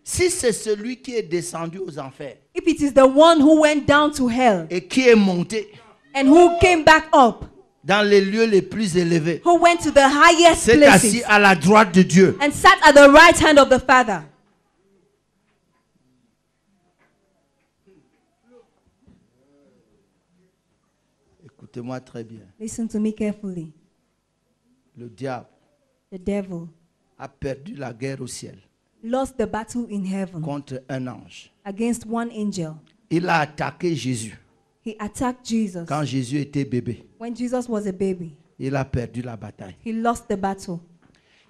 Speaker 3: Si c'est celui qui est descendu aux enfers
Speaker 2: If it is the one who went down to hell
Speaker 3: et qui est monté
Speaker 2: and who came back up,
Speaker 3: dans les lieux les plus élevés,
Speaker 2: who went to the highest
Speaker 3: c'est assis
Speaker 2: places
Speaker 3: à la droite de Dieu,
Speaker 2: and sat at the right hand of the Father,
Speaker 3: Écoutez-moi très bien.
Speaker 2: Listen to me carefully.
Speaker 3: Le diable
Speaker 2: The devil
Speaker 3: a perdu la guerre au ciel
Speaker 2: lost the battle in heaven
Speaker 3: contre un ange.
Speaker 2: against one angel.
Speaker 3: Il a attaqué Jésus
Speaker 2: He attacked Jesus
Speaker 3: quand Jésus était bébé.
Speaker 2: when Jesus was a baby.
Speaker 3: Il a perdu la bataille.
Speaker 2: He lost the battle.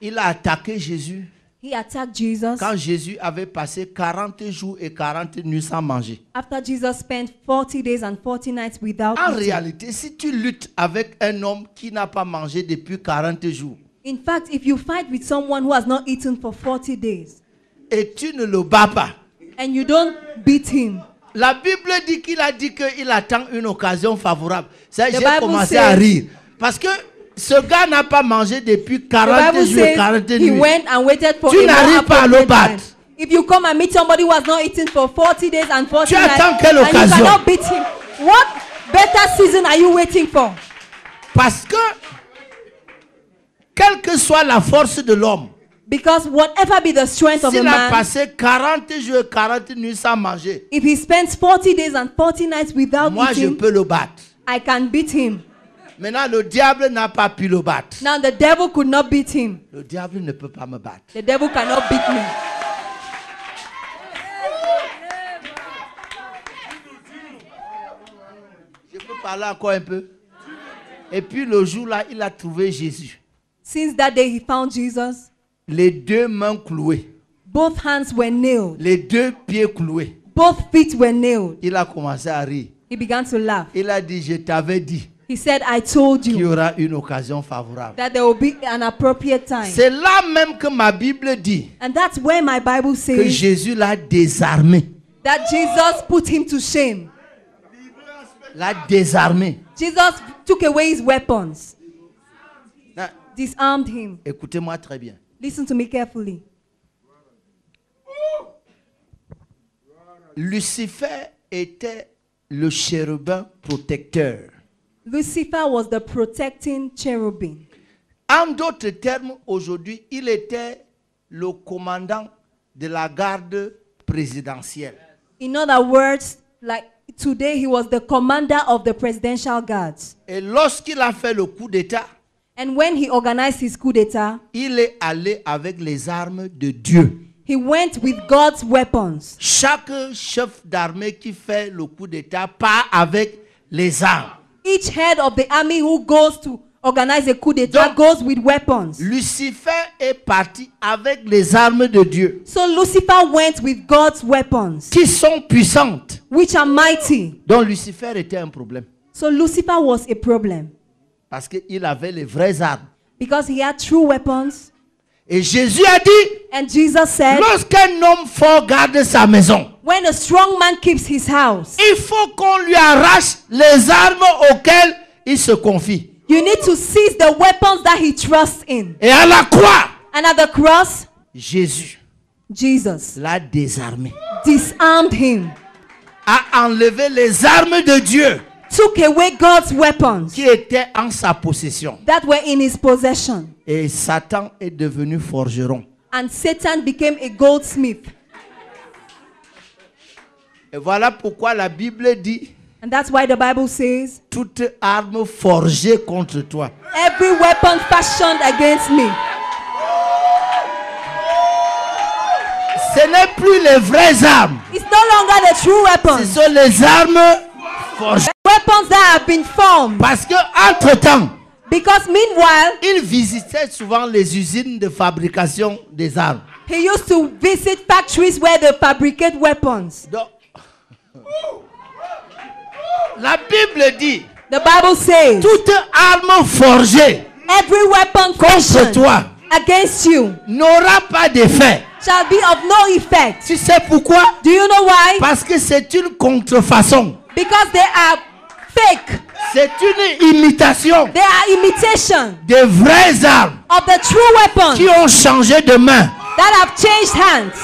Speaker 3: Il a attaqué Jésus
Speaker 2: He attacked Jesus
Speaker 3: quand Jésus avait passé 40 jours et 40 nuits sans manger.
Speaker 2: after Jesus spent 40 days and 40 nights without
Speaker 3: En
Speaker 2: eating.
Speaker 3: réalité, si tu luttes avec un homme qui n'a pas mangé depuis 40 jours
Speaker 2: In fact, if you fight with someone who has not eaten for 40 days
Speaker 3: et tu ne le bats pas,
Speaker 2: and you don't beat him,
Speaker 3: la Bible dit qu'il a dit qu'il attend une occasion favorable. Ça,
Speaker 2: The
Speaker 3: j'ai
Speaker 2: Bible
Speaker 3: commencé
Speaker 2: says-
Speaker 3: à rire. Parce que ce gars n'a pas mangé depuis
Speaker 2: the
Speaker 3: 40
Speaker 2: Bible
Speaker 3: jours et
Speaker 2: says
Speaker 3: 40
Speaker 2: he
Speaker 3: nuits.
Speaker 2: went and waited for
Speaker 3: Tu
Speaker 2: a more
Speaker 3: n'arrives pas à le
Speaker 2: appropriate
Speaker 3: battre.
Speaker 2: time. If you come and meet somebody who has not eaten for 40 days and 40
Speaker 3: Tu
Speaker 2: nights,
Speaker 3: attends quelle
Speaker 2: and you
Speaker 3: occasion?
Speaker 2: cannot beat him, what better season are you waiting for?
Speaker 3: Parce que, quelle que soit la force de l'homme,
Speaker 2: Because whatever be the strength of a
Speaker 3: s'il a
Speaker 2: man,
Speaker 3: passé 40 jours et 40 nuits sans manger,
Speaker 2: if he spends 40 days and 40 nights without
Speaker 3: moi je
Speaker 2: eating,
Speaker 3: peux le battre.
Speaker 2: I can beat him.
Speaker 3: Maintenant, le diable n'a pas pu le battre.
Speaker 2: Now the devil could not beat him.
Speaker 3: Le diable ne peut pas me battre.
Speaker 2: The devil cannot beat me.
Speaker 3: Je peux parler encore un peu. Et puis le jour-là, il a trouvé Jésus.
Speaker 2: Since that day he found Jesus,
Speaker 3: Les deux mains clouées.
Speaker 2: both hands were nailed,
Speaker 3: Les deux pieds cloués.
Speaker 2: both feet were nailed.
Speaker 3: Il a commencé à rire.
Speaker 2: He began to laugh.
Speaker 3: Il a dit, je t'avais dit
Speaker 2: He said, I told
Speaker 3: qu'il y
Speaker 2: you
Speaker 3: aura une occasion favorable.
Speaker 2: that there will be an appropriate time.
Speaker 3: C'est là même que ma Bible dit
Speaker 2: And that's where my Bible
Speaker 3: que
Speaker 2: says
Speaker 3: Jésus l'a désarmé.
Speaker 2: that Jesus put him to shame.
Speaker 3: L'a désarmé.
Speaker 2: Jesus took away his weapons,
Speaker 3: Na-
Speaker 2: disarmed him.
Speaker 3: Écoutez-moi très bien.
Speaker 2: Listen to me carefully.
Speaker 3: Lucifer était le chérubin protecteur.
Speaker 2: Lucifer was the protecting cherubim.
Speaker 3: En d'autres termes, aujourd'hui, il était le commandant de la garde présidentielle.
Speaker 2: In other words, like today, he was the commander of the presidential guards.
Speaker 3: Et lorsqu'il a fait le coup d'État,
Speaker 2: And when he organized his coup d'etat,
Speaker 3: il est allé avec les armes de Dieu.
Speaker 2: he went with God's weapons.
Speaker 3: Chaque chef d'armée qui fait le coup d'État part avec les armes.
Speaker 2: Each head of the army who goes to organize a coup d'etat
Speaker 3: Donc-
Speaker 2: goes with weapons.
Speaker 3: Lucifer est parti avec les armes de Dieu,
Speaker 2: So Lucifer went with God's weapons,
Speaker 3: qui sont puissantes.
Speaker 2: which are mighty.
Speaker 3: Donc Lucifer était un problème,
Speaker 2: So Lucifer was a problem
Speaker 3: parce qu'il avait les vraies armes.
Speaker 2: because he had true weapons.
Speaker 3: Et Jésus a dit,
Speaker 2: And Jesus said,
Speaker 3: lorsqu'un homme fort garde sa maison,
Speaker 2: when a strong man keeps his house,
Speaker 3: il faut qu'on lui arrache les armes auxquelles il se confie.
Speaker 2: you need to seize the weapons that he trusts in.
Speaker 3: Et à la croix,
Speaker 2: And at the cross,
Speaker 3: Jésus
Speaker 2: Jesus
Speaker 3: l'a désarmé,
Speaker 2: disarmed him,
Speaker 3: a enlevé les armes de Dieu
Speaker 2: took away God's weapons
Speaker 3: qui étaient en sa possession.
Speaker 2: that were in his possession.
Speaker 3: Et Satan est devenu forgeron.
Speaker 2: And Satan became a goldsmith.
Speaker 3: Et voilà pourquoi la Bible dit,
Speaker 2: And that's why the Bible says,
Speaker 3: toute arme forgée contre toi
Speaker 2: every weapon fashioned against me.
Speaker 3: ce n'est plus les vraies armes,
Speaker 2: It's no longer the true
Speaker 3: ce
Speaker 2: weapons.
Speaker 3: sont les armes forgées.
Speaker 2: Weapons that have been formed.
Speaker 3: Parce que entre-temps,
Speaker 2: Because meanwhile,
Speaker 3: il visitait souvent les usines de fabrication des armes.
Speaker 2: he used to visit factories where they fabricate weapons.
Speaker 3: Donc, la Bible dit,
Speaker 2: The Bible says,
Speaker 3: toute arme forgée
Speaker 2: every weapon
Speaker 3: contre
Speaker 2: fashioned
Speaker 3: toi
Speaker 2: against you
Speaker 3: n'aura pas d'effet.
Speaker 2: shall be of no effect.
Speaker 3: Tu sais pourquoi?
Speaker 2: Do you know why?
Speaker 3: Parce que c'est une contrefaçon.
Speaker 2: Because they are fake.
Speaker 3: C'est une imitation
Speaker 2: They are imitation
Speaker 3: des vraies armes
Speaker 2: of the true weapons
Speaker 3: qui ont changé de main.
Speaker 2: that have changed hands.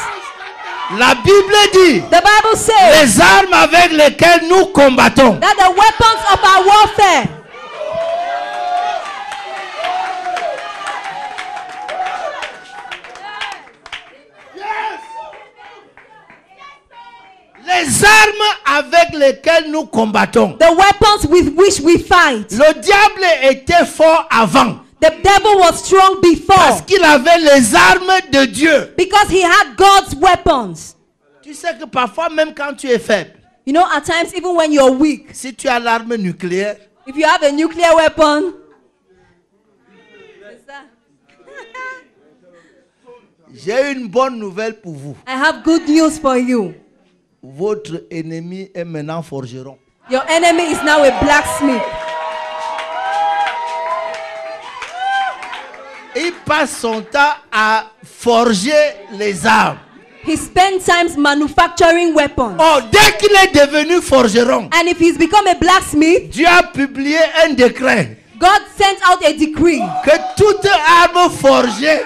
Speaker 3: La Bible dit,
Speaker 2: The Bible says
Speaker 3: les armes avec lesquelles nous combattons
Speaker 2: that the weapons of our warfare
Speaker 3: les Les armes avec lesquelles nous combattons.
Speaker 2: The weapons with which we fight.
Speaker 3: Le diable était fort avant.
Speaker 2: The devil was strong
Speaker 3: Parce
Speaker 2: before.
Speaker 3: qu'il avait les armes de Dieu.
Speaker 2: Because he had God's weapons.
Speaker 3: Tu sais que parfois, même quand tu es faible,
Speaker 2: You know, at times, even when you're weak,
Speaker 3: si tu as l'arme nucléaire,
Speaker 2: if you have a nuclear weapon,
Speaker 3: j'ai une bonne nouvelle pour vous.
Speaker 2: I have good news for you.
Speaker 3: Votre ennemi est maintenant forgeron.
Speaker 2: Your enemy is now a blacksmith.
Speaker 3: Il passe son temps à forger les armes.
Speaker 2: He spent times manufacturing weapons.
Speaker 3: Oh, dès qu'il est devenu forgeron,
Speaker 2: And if he's become a blacksmith,
Speaker 3: Dieu a publié un décret
Speaker 2: God sent out a decree
Speaker 3: que toute arme forgée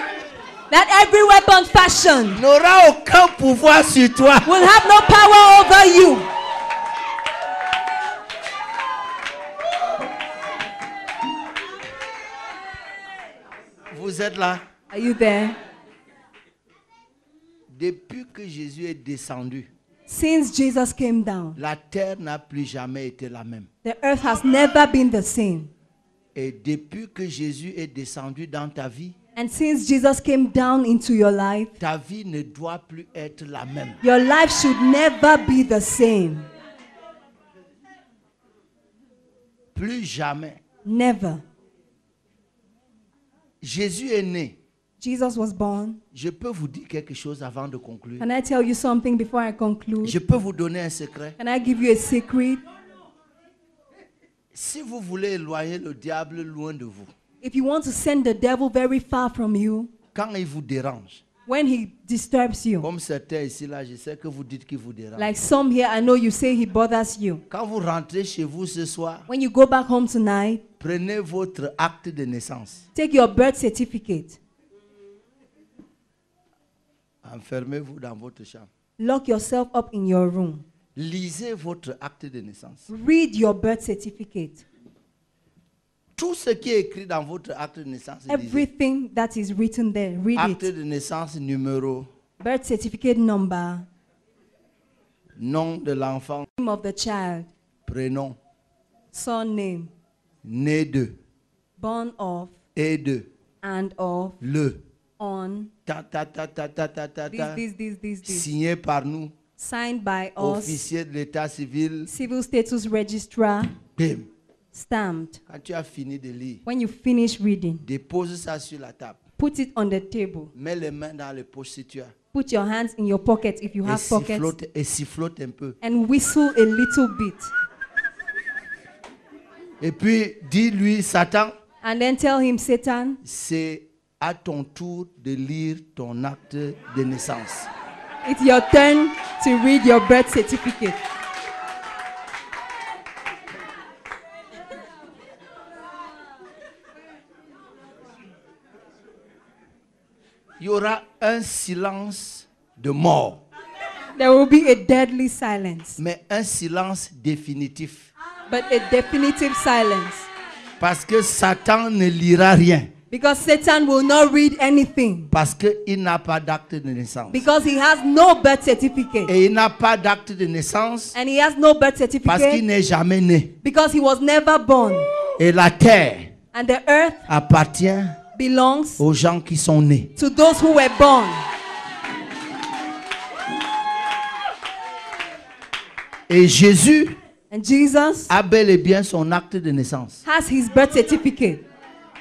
Speaker 2: that every weapon fashioned
Speaker 3: n'aura aucun pouvoir sur toi.
Speaker 2: will have no power over you.
Speaker 3: Vous êtes là?
Speaker 2: Are you there?
Speaker 3: Depuis que Jésus est descendu,
Speaker 2: Since Jesus came down,
Speaker 3: la terre n'a plus jamais été la même.
Speaker 2: the earth has never been the same.
Speaker 3: Et depuis que Jésus est descendu dans ta vie,
Speaker 2: And since Jesus came down into your life,
Speaker 3: ta vie ne doit plus être la même.
Speaker 2: your life should never be the same.
Speaker 3: Plus jamais.
Speaker 2: Never.
Speaker 3: Jésus est né.
Speaker 2: Jesus was born.
Speaker 3: Je peux vous dire quelque chose avant de conclure.
Speaker 2: Can I tell you something before I conclude?
Speaker 3: Je peux vous donner un secret.
Speaker 2: Can I give you a secret?
Speaker 3: Si vous voulez éloigner le diable loin de vous,
Speaker 2: If you want to send the devil very far from you,
Speaker 3: quand il vous dérange,
Speaker 2: when he disturbs you,
Speaker 3: comme certains ici là, je sais que vous dites qu'il vous dérange.
Speaker 2: like some here, I know you say he bothers you.
Speaker 3: Quand vous rentrez chez vous ce soir,
Speaker 2: When you go back home tonight,
Speaker 3: prenez votre acte de naissance.
Speaker 2: take your birth certificate.
Speaker 3: Enfermez-vous dans votre chambre.
Speaker 2: Lock yourself up in your room.
Speaker 3: Lisez votre acte de naissance.
Speaker 2: Read your birth certificate.
Speaker 3: Tout ce qui est écrit dans votre acte de naissance, lisez.
Speaker 2: Everything that is written there, read
Speaker 3: Acte
Speaker 2: it.
Speaker 3: de naissance, numéro,
Speaker 2: Birth certificate number,
Speaker 3: nom de l'enfant,
Speaker 2: name of the child,
Speaker 3: prénom,
Speaker 2: surname,
Speaker 3: né de,
Speaker 2: born of,
Speaker 3: et de,
Speaker 2: and of,
Speaker 3: le,
Speaker 2: on,
Speaker 3: ta ta ta ta ta ta ta ta,
Speaker 2: this.
Speaker 3: signé par nous,
Speaker 2: Signed by us,
Speaker 3: officier de l'état civil,
Speaker 2: civil status registrar,
Speaker 3: bim.
Speaker 2: stamped.
Speaker 3: Quand tu as fini de lire,
Speaker 2: When you finish reading,
Speaker 3: dépose ça sur la table.
Speaker 2: put it on the table.
Speaker 3: Mets les mains dans les poches si tu as.
Speaker 2: Put your hands in your pocket if you have pockets,
Speaker 3: Et sifflote un peu.
Speaker 2: and whistle a little bit.
Speaker 3: Et puis, dis-lui, Satan,
Speaker 2: And then tell him, Satan,
Speaker 3: c'est à ton tour de lire ton acte de naissance.
Speaker 2: it's your turn to read your birth certificate.
Speaker 3: Il y aura un silence de mort,
Speaker 2: There will be a deadly silence,
Speaker 3: mais un silence définitif.
Speaker 2: but a definitive silence.
Speaker 3: Parce que Satan ne lira rien.
Speaker 2: Because Satan will not read anything.
Speaker 3: Parce qu'il n'a pas d'acte de naissance.
Speaker 2: Because he has no birth certificate.
Speaker 3: Et il n'a pas d'acte de naissance
Speaker 2: And he has no birth
Speaker 3: parce qu'il
Speaker 2: certificate
Speaker 3: n'est jamais né.
Speaker 2: because he was never born.
Speaker 3: Et la terre
Speaker 2: And the earth
Speaker 3: appartient
Speaker 2: belongs
Speaker 3: aux gens qui sont nés.
Speaker 2: to those who were born.
Speaker 3: Et Jésus
Speaker 2: And Jesus
Speaker 3: a bel et bien son acte de naissance.
Speaker 2: has his birth certificate.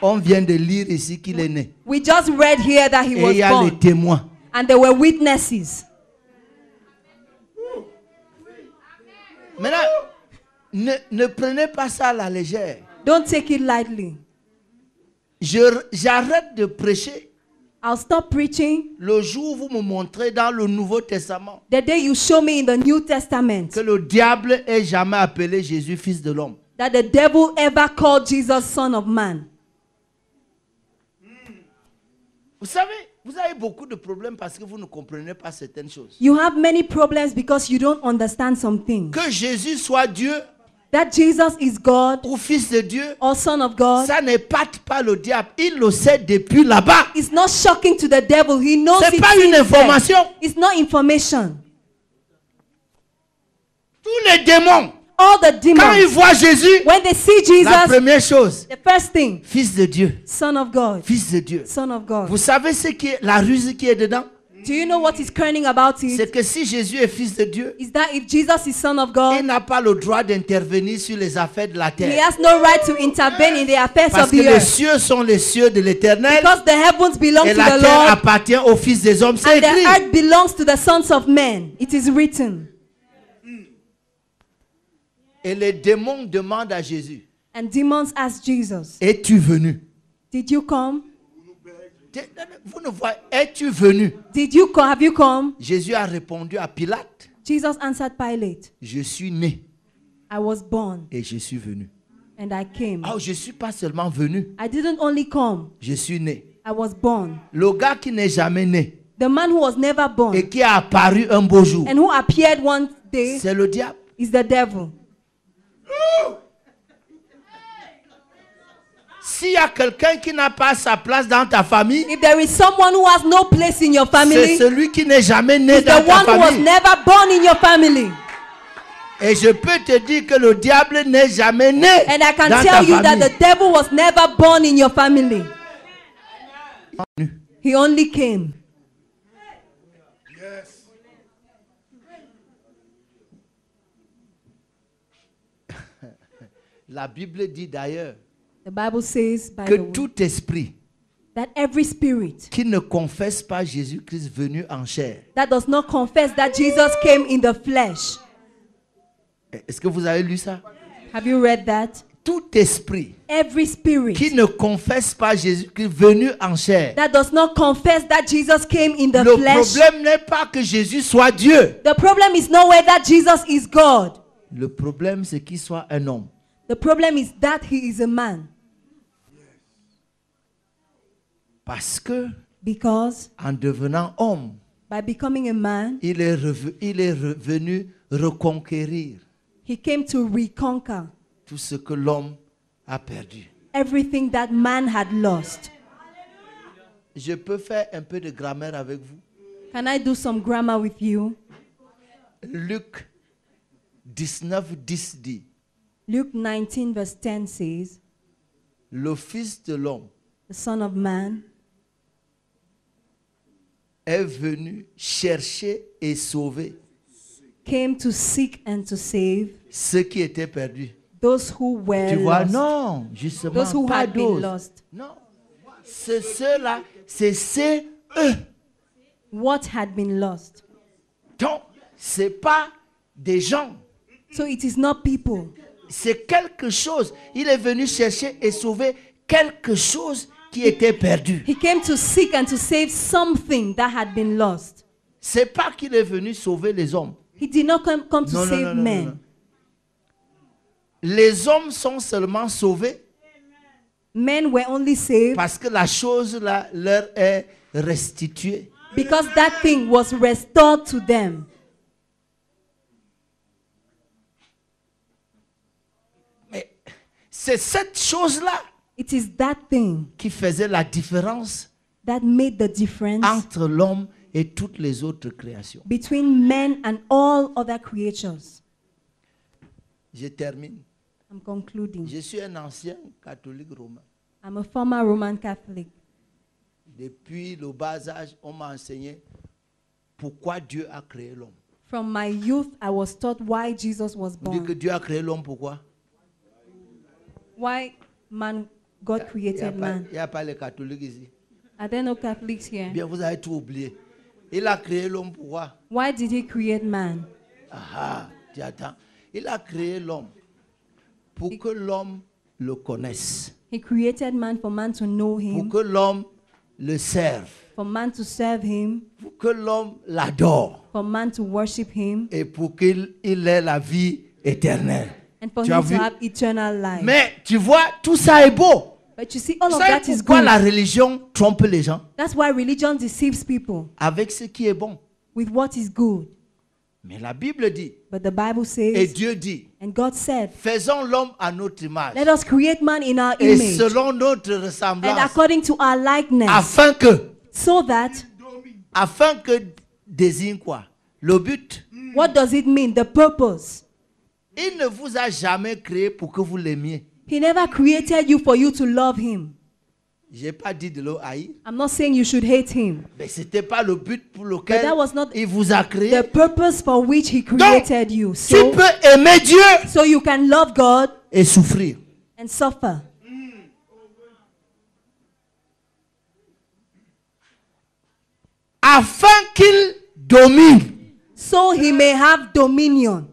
Speaker 3: On vient de lire ici qu'il est né.
Speaker 2: We just read here that he
Speaker 3: Et
Speaker 2: was
Speaker 3: il y a les
Speaker 2: born.
Speaker 3: témoins.
Speaker 2: And there were witnesses.
Speaker 3: Maintenant, ne prenez pas ça à la légère.
Speaker 2: Don't take it lightly.
Speaker 3: J'arrête de prêcher
Speaker 2: I'll stop preaching
Speaker 3: le jour où vous me montrez dans le Nouveau Testament
Speaker 2: the day you show me in the New Testament
Speaker 3: que le diable ait jamais appelé Jésus fils de l'homme.
Speaker 2: that the devil ever called Jesus son of man.
Speaker 3: Vous savez, vous avez beaucoup de problèmes parce que vous ne comprenez pas certaines choses.
Speaker 2: You have many problems because you don't understand some things.
Speaker 3: Que Jésus soit Dieu
Speaker 2: That Jesus is God
Speaker 3: ou fils de Dieu,
Speaker 2: or son of God
Speaker 3: ça n'épate pas le diable. Il le sait depuis là-bas.
Speaker 2: is not shocking to the devil. He knows
Speaker 3: C'est
Speaker 2: it
Speaker 3: pas une
Speaker 2: since
Speaker 3: information.
Speaker 2: there. It's not information.
Speaker 3: Tous les démons,
Speaker 2: All the
Speaker 3: quand ils
Speaker 2: demons,
Speaker 3: voient Jésus,
Speaker 2: when they see
Speaker 3: la
Speaker 2: Jesus,
Speaker 3: première chose,
Speaker 2: the first thing,
Speaker 3: Fils de Dieu,
Speaker 2: Son of God,
Speaker 3: Fils de Dieu.
Speaker 2: Son of God.
Speaker 3: Vous savez ce qui est la ruse qui est dedans?
Speaker 2: Do you know what is kerning about it?
Speaker 3: C'est que si Jésus est Fils de Dieu,
Speaker 2: Is that if Jesus is Son of
Speaker 3: il
Speaker 2: God,
Speaker 3: n'a pas le droit d'intervenir sur les affaires de la
Speaker 2: he
Speaker 3: terre.
Speaker 2: has no right to intervene in the affairs
Speaker 3: Parce
Speaker 2: of
Speaker 3: que
Speaker 2: the
Speaker 3: les
Speaker 2: earth.
Speaker 3: cieux sont les cieux de l'Éternel
Speaker 2: Because the heavens belong
Speaker 3: et
Speaker 2: to
Speaker 3: la
Speaker 2: the
Speaker 3: terre
Speaker 2: Lord
Speaker 3: appartient aux fils des hommes. C'est
Speaker 2: and the
Speaker 3: écrit.
Speaker 2: earth belongs to the sons of men. It is written.
Speaker 3: Et les démons demandent à Jésus,
Speaker 2: And demons ask Jesus,
Speaker 3: es-tu venu?
Speaker 2: did you come?
Speaker 3: Vous ne voyez, es-tu venu?
Speaker 2: Did you come? Have you come?
Speaker 3: Jésus a répondu à Pilate,
Speaker 2: Jesus answered Pilate,
Speaker 3: je suis né
Speaker 2: I was born
Speaker 3: et je suis venu.
Speaker 2: and I came.
Speaker 3: Oh, je ne suis pas seulement venu,
Speaker 2: I didn't only come,
Speaker 3: je suis né.
Speaker 2: I was born.
Speaker 3: Le gars qui n'est jamais né
Speaker 2: The man who was never born
Speaker 3: et qui a apparu un beau jour,
Speaker 2: and who appeared one day
Speaker 3: c'est le diable.
Speaker 2: is the devil.
Speaker 3: S'il y a quelqu'un qui n'a pas sa place dans ta famille,
Speaker 2: If there is someone who has no place in your
Speaker 3: c'est
Speaker 2: family,
Speaker 3: celui qui n'est jamais né
Speaker 2: it's
Speaker 3: dans
Speaker 2: the
Speaker 3: ta
Speaker 2: one who was
Speaker 3: famille.
Speaker 2: never born in your family.
Speaker 3: Et je peux te dire que le diable n'est jamais né
Speaker 2: And I can
Speaker 3: dans ta
Speaker 2: tell you that
Speaker 3: famille.
Speaker 2: the devil was never born in your family. He only came.
Speaker 3: La Bible dit d'ailleurs
Speaker 2: The Bible says by
Speaker 3: que
Speaker 2: the way,
Speaker 3: tout esprit
Speaker 2: that every spirit
Speaker 3: qui ne confesse pas Jésus-Christ venu en chair.
Speaker 2: that does not confess that Jesus came in the flesh.
Speaker 3: Est-ce que vous avez lu ça?
Speaker 2: Have you read that?
Speaker 3: Tout esprit
Speaker 2: Every spirit
Speaker 3: qui ne confesse pas Jésus-Christ venu en chair.
Speaker 2: that does not confess that Jesus came in the
Speaker 3: Le
Speaker 2: flesh.
Speaker 3: problème n'est pas que Jésus soit Dieu.
Speaker 2: The problem is not whether Jesus is God.
Speaker 3: Le problème c'est qu'il soit un homme.
Speaker 2: The problem is that he is a man.
Speaker 3: Parce que
Speaker 2: Because
Speaker 3: en devenant homme,
Speaker 2: by becoming a man,
Speaker 3: il est revenu reconquérir
Speaker 2: he came to reconquer
Speaker 3: tout ce que l'homme a perdu.
Speaker 2: everything that man had lost.
Speaker 3: Je peux faire un peu de grammaire avec vous.
Speaker 2: Can I do some grammar with you?
Speaker 3: Luc 19:10 dit,
Speaker 2: Luke 19 verse 10 says,
Speaker 3: le Fils de l'homme
Speaker 2: the Son of Man
Speaker 3: est venu chercher et sauver
Speaker 2: came to seek and to save
Speaker 3: ceux qui étaient perdus.
Speaker 2: those who were
Speaker 3: Tu vois,
Speaker 2: lost.
Speaker 3: non, justement,
Speaker 2: Those who
Speaker 3: pas
Speaker 2: had been
Speaker 3: d'autres.
Speaker 2: lost.
Speaker 3: Non, c'est ceux-là, c'est eux.
Speaker 2: What had been lost.
Speaker 3: Donc, c'est pas des gens,
Speaker 2: So it is not people.
Speaker 3: c'est quelque chose. Il est venu chercher et sauver quelque chose qui était perdu.
Speaker 2: He came to seek and to save something that had been lost.
Speaker 3: C'est pas qu'il est venu sauver les hommes.
Speaker 2: He did not come to
Speaker 3: Non, non,
Speaker 2: save
Speaker 3: non, non,
Speaker 2: men.
Speaker 3: non, non. Les hommes sont seulement sauvés
Speaker 2: Men were only saved
Speaker 3: parce que la chose là leur est restituée.
Speaker 2: because that thing was restored to them.
Speaker 3: Mais c'est cette chose-là
Speaker 2: It is that thing
Speaker 3: qui faisait la différence
Speaker 2: that made the difference
Speaker 3: entre l'homme et toutes les autres créations.
Speaker 2: between men and all other creatures.
Speaker 3: Je termine.
Speaker 2: I'm concluding.
Speaker 3: Je suis un ancien catholique romain.
Speaker 2: I'm a former Roman Catholic.
Speaker 3: Depuis le bas âge, on m'a enseigné pourquoi Dieu a créé l'homme.
Speaker 2: From my youth, I was taught why Jesus was
Speaker 3: On dit que
Speaker 2: born.
Speaker 3: Dieu a créé l'homme pourquoi?
Speaker 2: Why God
Speaker 3: Il n'y a,
Speaker 2: created man.
Speaker 3: pas les catholiques ici.
Speaker 2: Are there no Catholics here?
Speaker 3: Bien, vous avez tout oublié. Il a créé l'homme pourquoi?
Speaker 2: Why did he create man?
Speaker 3: Ah, tu attends. Il a créé l'homme pour que l'homme le connaisse.
Speaker 2: He created man for man to know
Speaker 3: Pour
Speaker 2: him,
Speaker 3: que l'homme le serve.
Speaker 2: for man to serve him,
Speaker 3: Pour que l'homme l'adore.
Speaker 2: for man to worship him,
Speaker 3: Et pour qu'il ait la vie éternelle.
Speaker 2: and for
Speaker 3: Tu as
Speaker 2: him to
Speaker 3: vu?
Speaker 2: have eternal life.
Speaker 3: Mais tu vois, tout ça est beau.
Speaker 2: But you see, all
Speaker 3: Vous
Speaker 2: of
Speaker 3: savez
Speaker 2: that is
Speaker 3: pourquoi
Speaker 2: good.
Speaker 3: la religion trompe les gens?
Speaker 2: That's why religion deceives people
Speaker 3: Avec ce qui est bon.
Speaker 2: with what is good.
Speaker 3: Mais la Bible dit,
Speaker 2: But the Bible
Speaker 3: et
Speaker 2: says,
Speaker 3: Dieu dit,
Speaker 2: and God said,
Speaker 3: faisons l'homme à notre image.
Speaker 2: let us create man in our
Speaker 3: Et
Speaker 2: image
Speaker 3: selon notre
Speaker 2: and
Speaker 3: ressemblance.
Speaker 2: according to our likeness,
Speaker 3: Afin que désigne quoi? Le but,
Speaker 2: what does it mean? The purpose.
Speaker 3: Il ne vous a jamais créé pour que vous l'aimiez.
Speaker 2: He never created you for you to love him.
Speaker 3: Je n'ai pas dit de le haïr.
Speaker 2: I'm not saying you should hate him.
Speaker 3: Mais ce n'était pas le but pour
Speaker 2: But
Speaker 3: lequel
Speaker 2: that was not
Speaker 3: il vous a créé.
Speaker 2: the purpose for which he created you.
Speaker 3: Tu peux aimer Dieu
Speaker 2: So you can love God
Speaker 3: et souffrir.
Speaker 2: and suffer.
Speaker 3: Afin qu'il domine.
Speaker 2: So he may have dominion.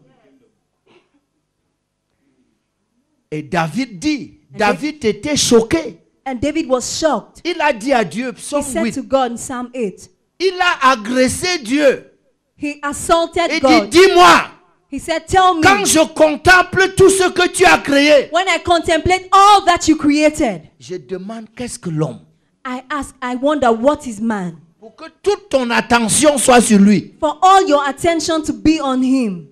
Speaker 3: Et David dit, David était choqué.
Speaker 2: And David was shocked.
Speaker 3: Il a dit à Dieu,
Speaker 2: He
Speaker 3: psaume
Speaker 2: said
Speaker 3: 8,
Speaker 2: to God in Psalm 8,
Speaker 3: il a agressé Dieu.
Speaker 2: he assaulted
Speaker 3: Il dit,
Speaker 2: God.
Speaker 3: dis-moi,
Speaker 2: He said, tell me,
Speaker 3: quand je contemple tout ce que tu as créé,
Speaker 2: when I contemplate all that you created,
Speaker 3: je demande qu'est-ce que l'homme?
Speaker 2: I wonder, what is man?
Speaker 3: Pour que toute ton attention soit sur lui.
Speaker 2: For all your attention to be on him.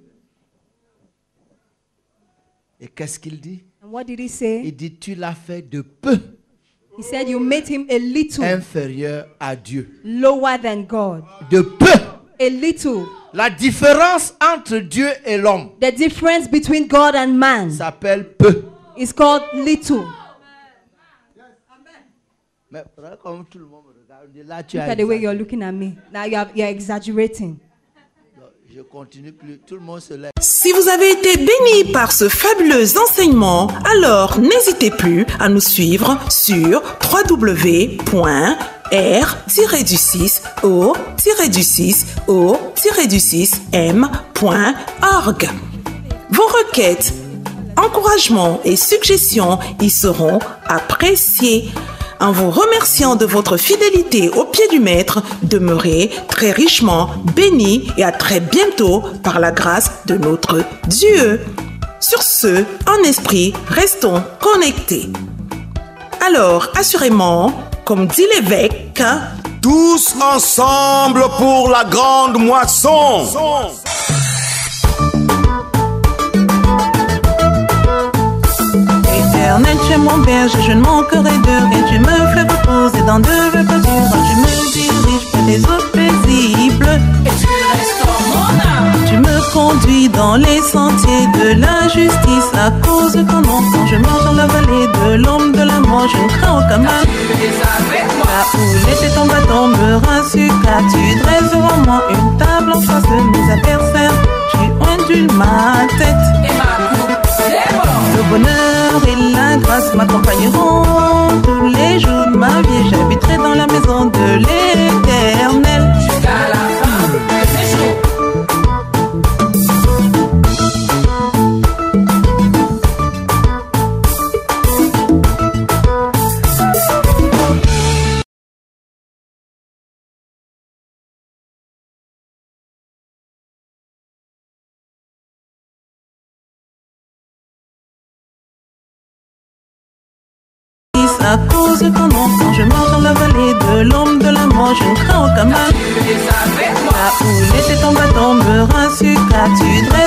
Speaker 3: Et qu'est-ce qu'il dit?
Speaker 2: And what did he say?
Speaker 3: Il dit, tu l'as fait de peu
Speaker 2: He said, you made him a little
Speaker 3: inférieur à Dieu.
Speaker 2: lower than God.
Speaker 3: De peu.
Speaker 2: A little.
Speaker 3: La différence entre Dieu et l'homme
Speaker 2: The difference between God and man
Speaker 3: s'appelle peu.
Speaker 2: is called little.
Speaker 3: Mais comme tout le monde me regarde, là tu
Speaker 2: Look
Speaker 3: as
Speaker 2: at the way
Speaker 3: exagéré.
Speaker 2: you're looking at me. Now you're exaggerating.
Speaker 3: Je continue plus. Tout le monde se lève.
Speaker 1: Si vous avez été béni par ce fabuleux enseignement, alors n'hésitez plus à nous suivre sur www.r-du6o-6o-6m.org. Vos requêtes, encouragements et suggestions y seront appréciées. En vous remerciant de votre fidélité au pied du Maître, demeurez très richement bénis et à très bientôt par la grâce de notre Dieu. Sur ce, en esprit, restons connectés. Alors, assurément, comme dit l'évêque,
Speaker 4: Tous ensemble pour la grande moisson.
Speaker 1: Éternel, tu es mon berger, je ne manquerai de rien. Tu me fais reposer dans de verts pâturages. Tu me diriges vers des eaux paisibles. Et tu restaures mon âme. Tu me conduis dans les sentiers de la justice. À cause de ton nom, quand je marche dans la vallée de l'ombre de la mort, je ne crains aucun mal. Là où l'épée ton bâton me rassure, car tu dresses devant moi une table en face de mes adversaires. Tu ondules ma tête. Le bonheur et la grâce m'accompagneront tous les jours de ma vie. J'habiterai dans la maison de l'Éternel. Jusqu'à la fin de mes jours. À cause de ton nom, quand je marche dans la vallée de l'ombre de la mort, je ne crains aucun mal. Là où l'épée ton bâton me rassure, car tu dresses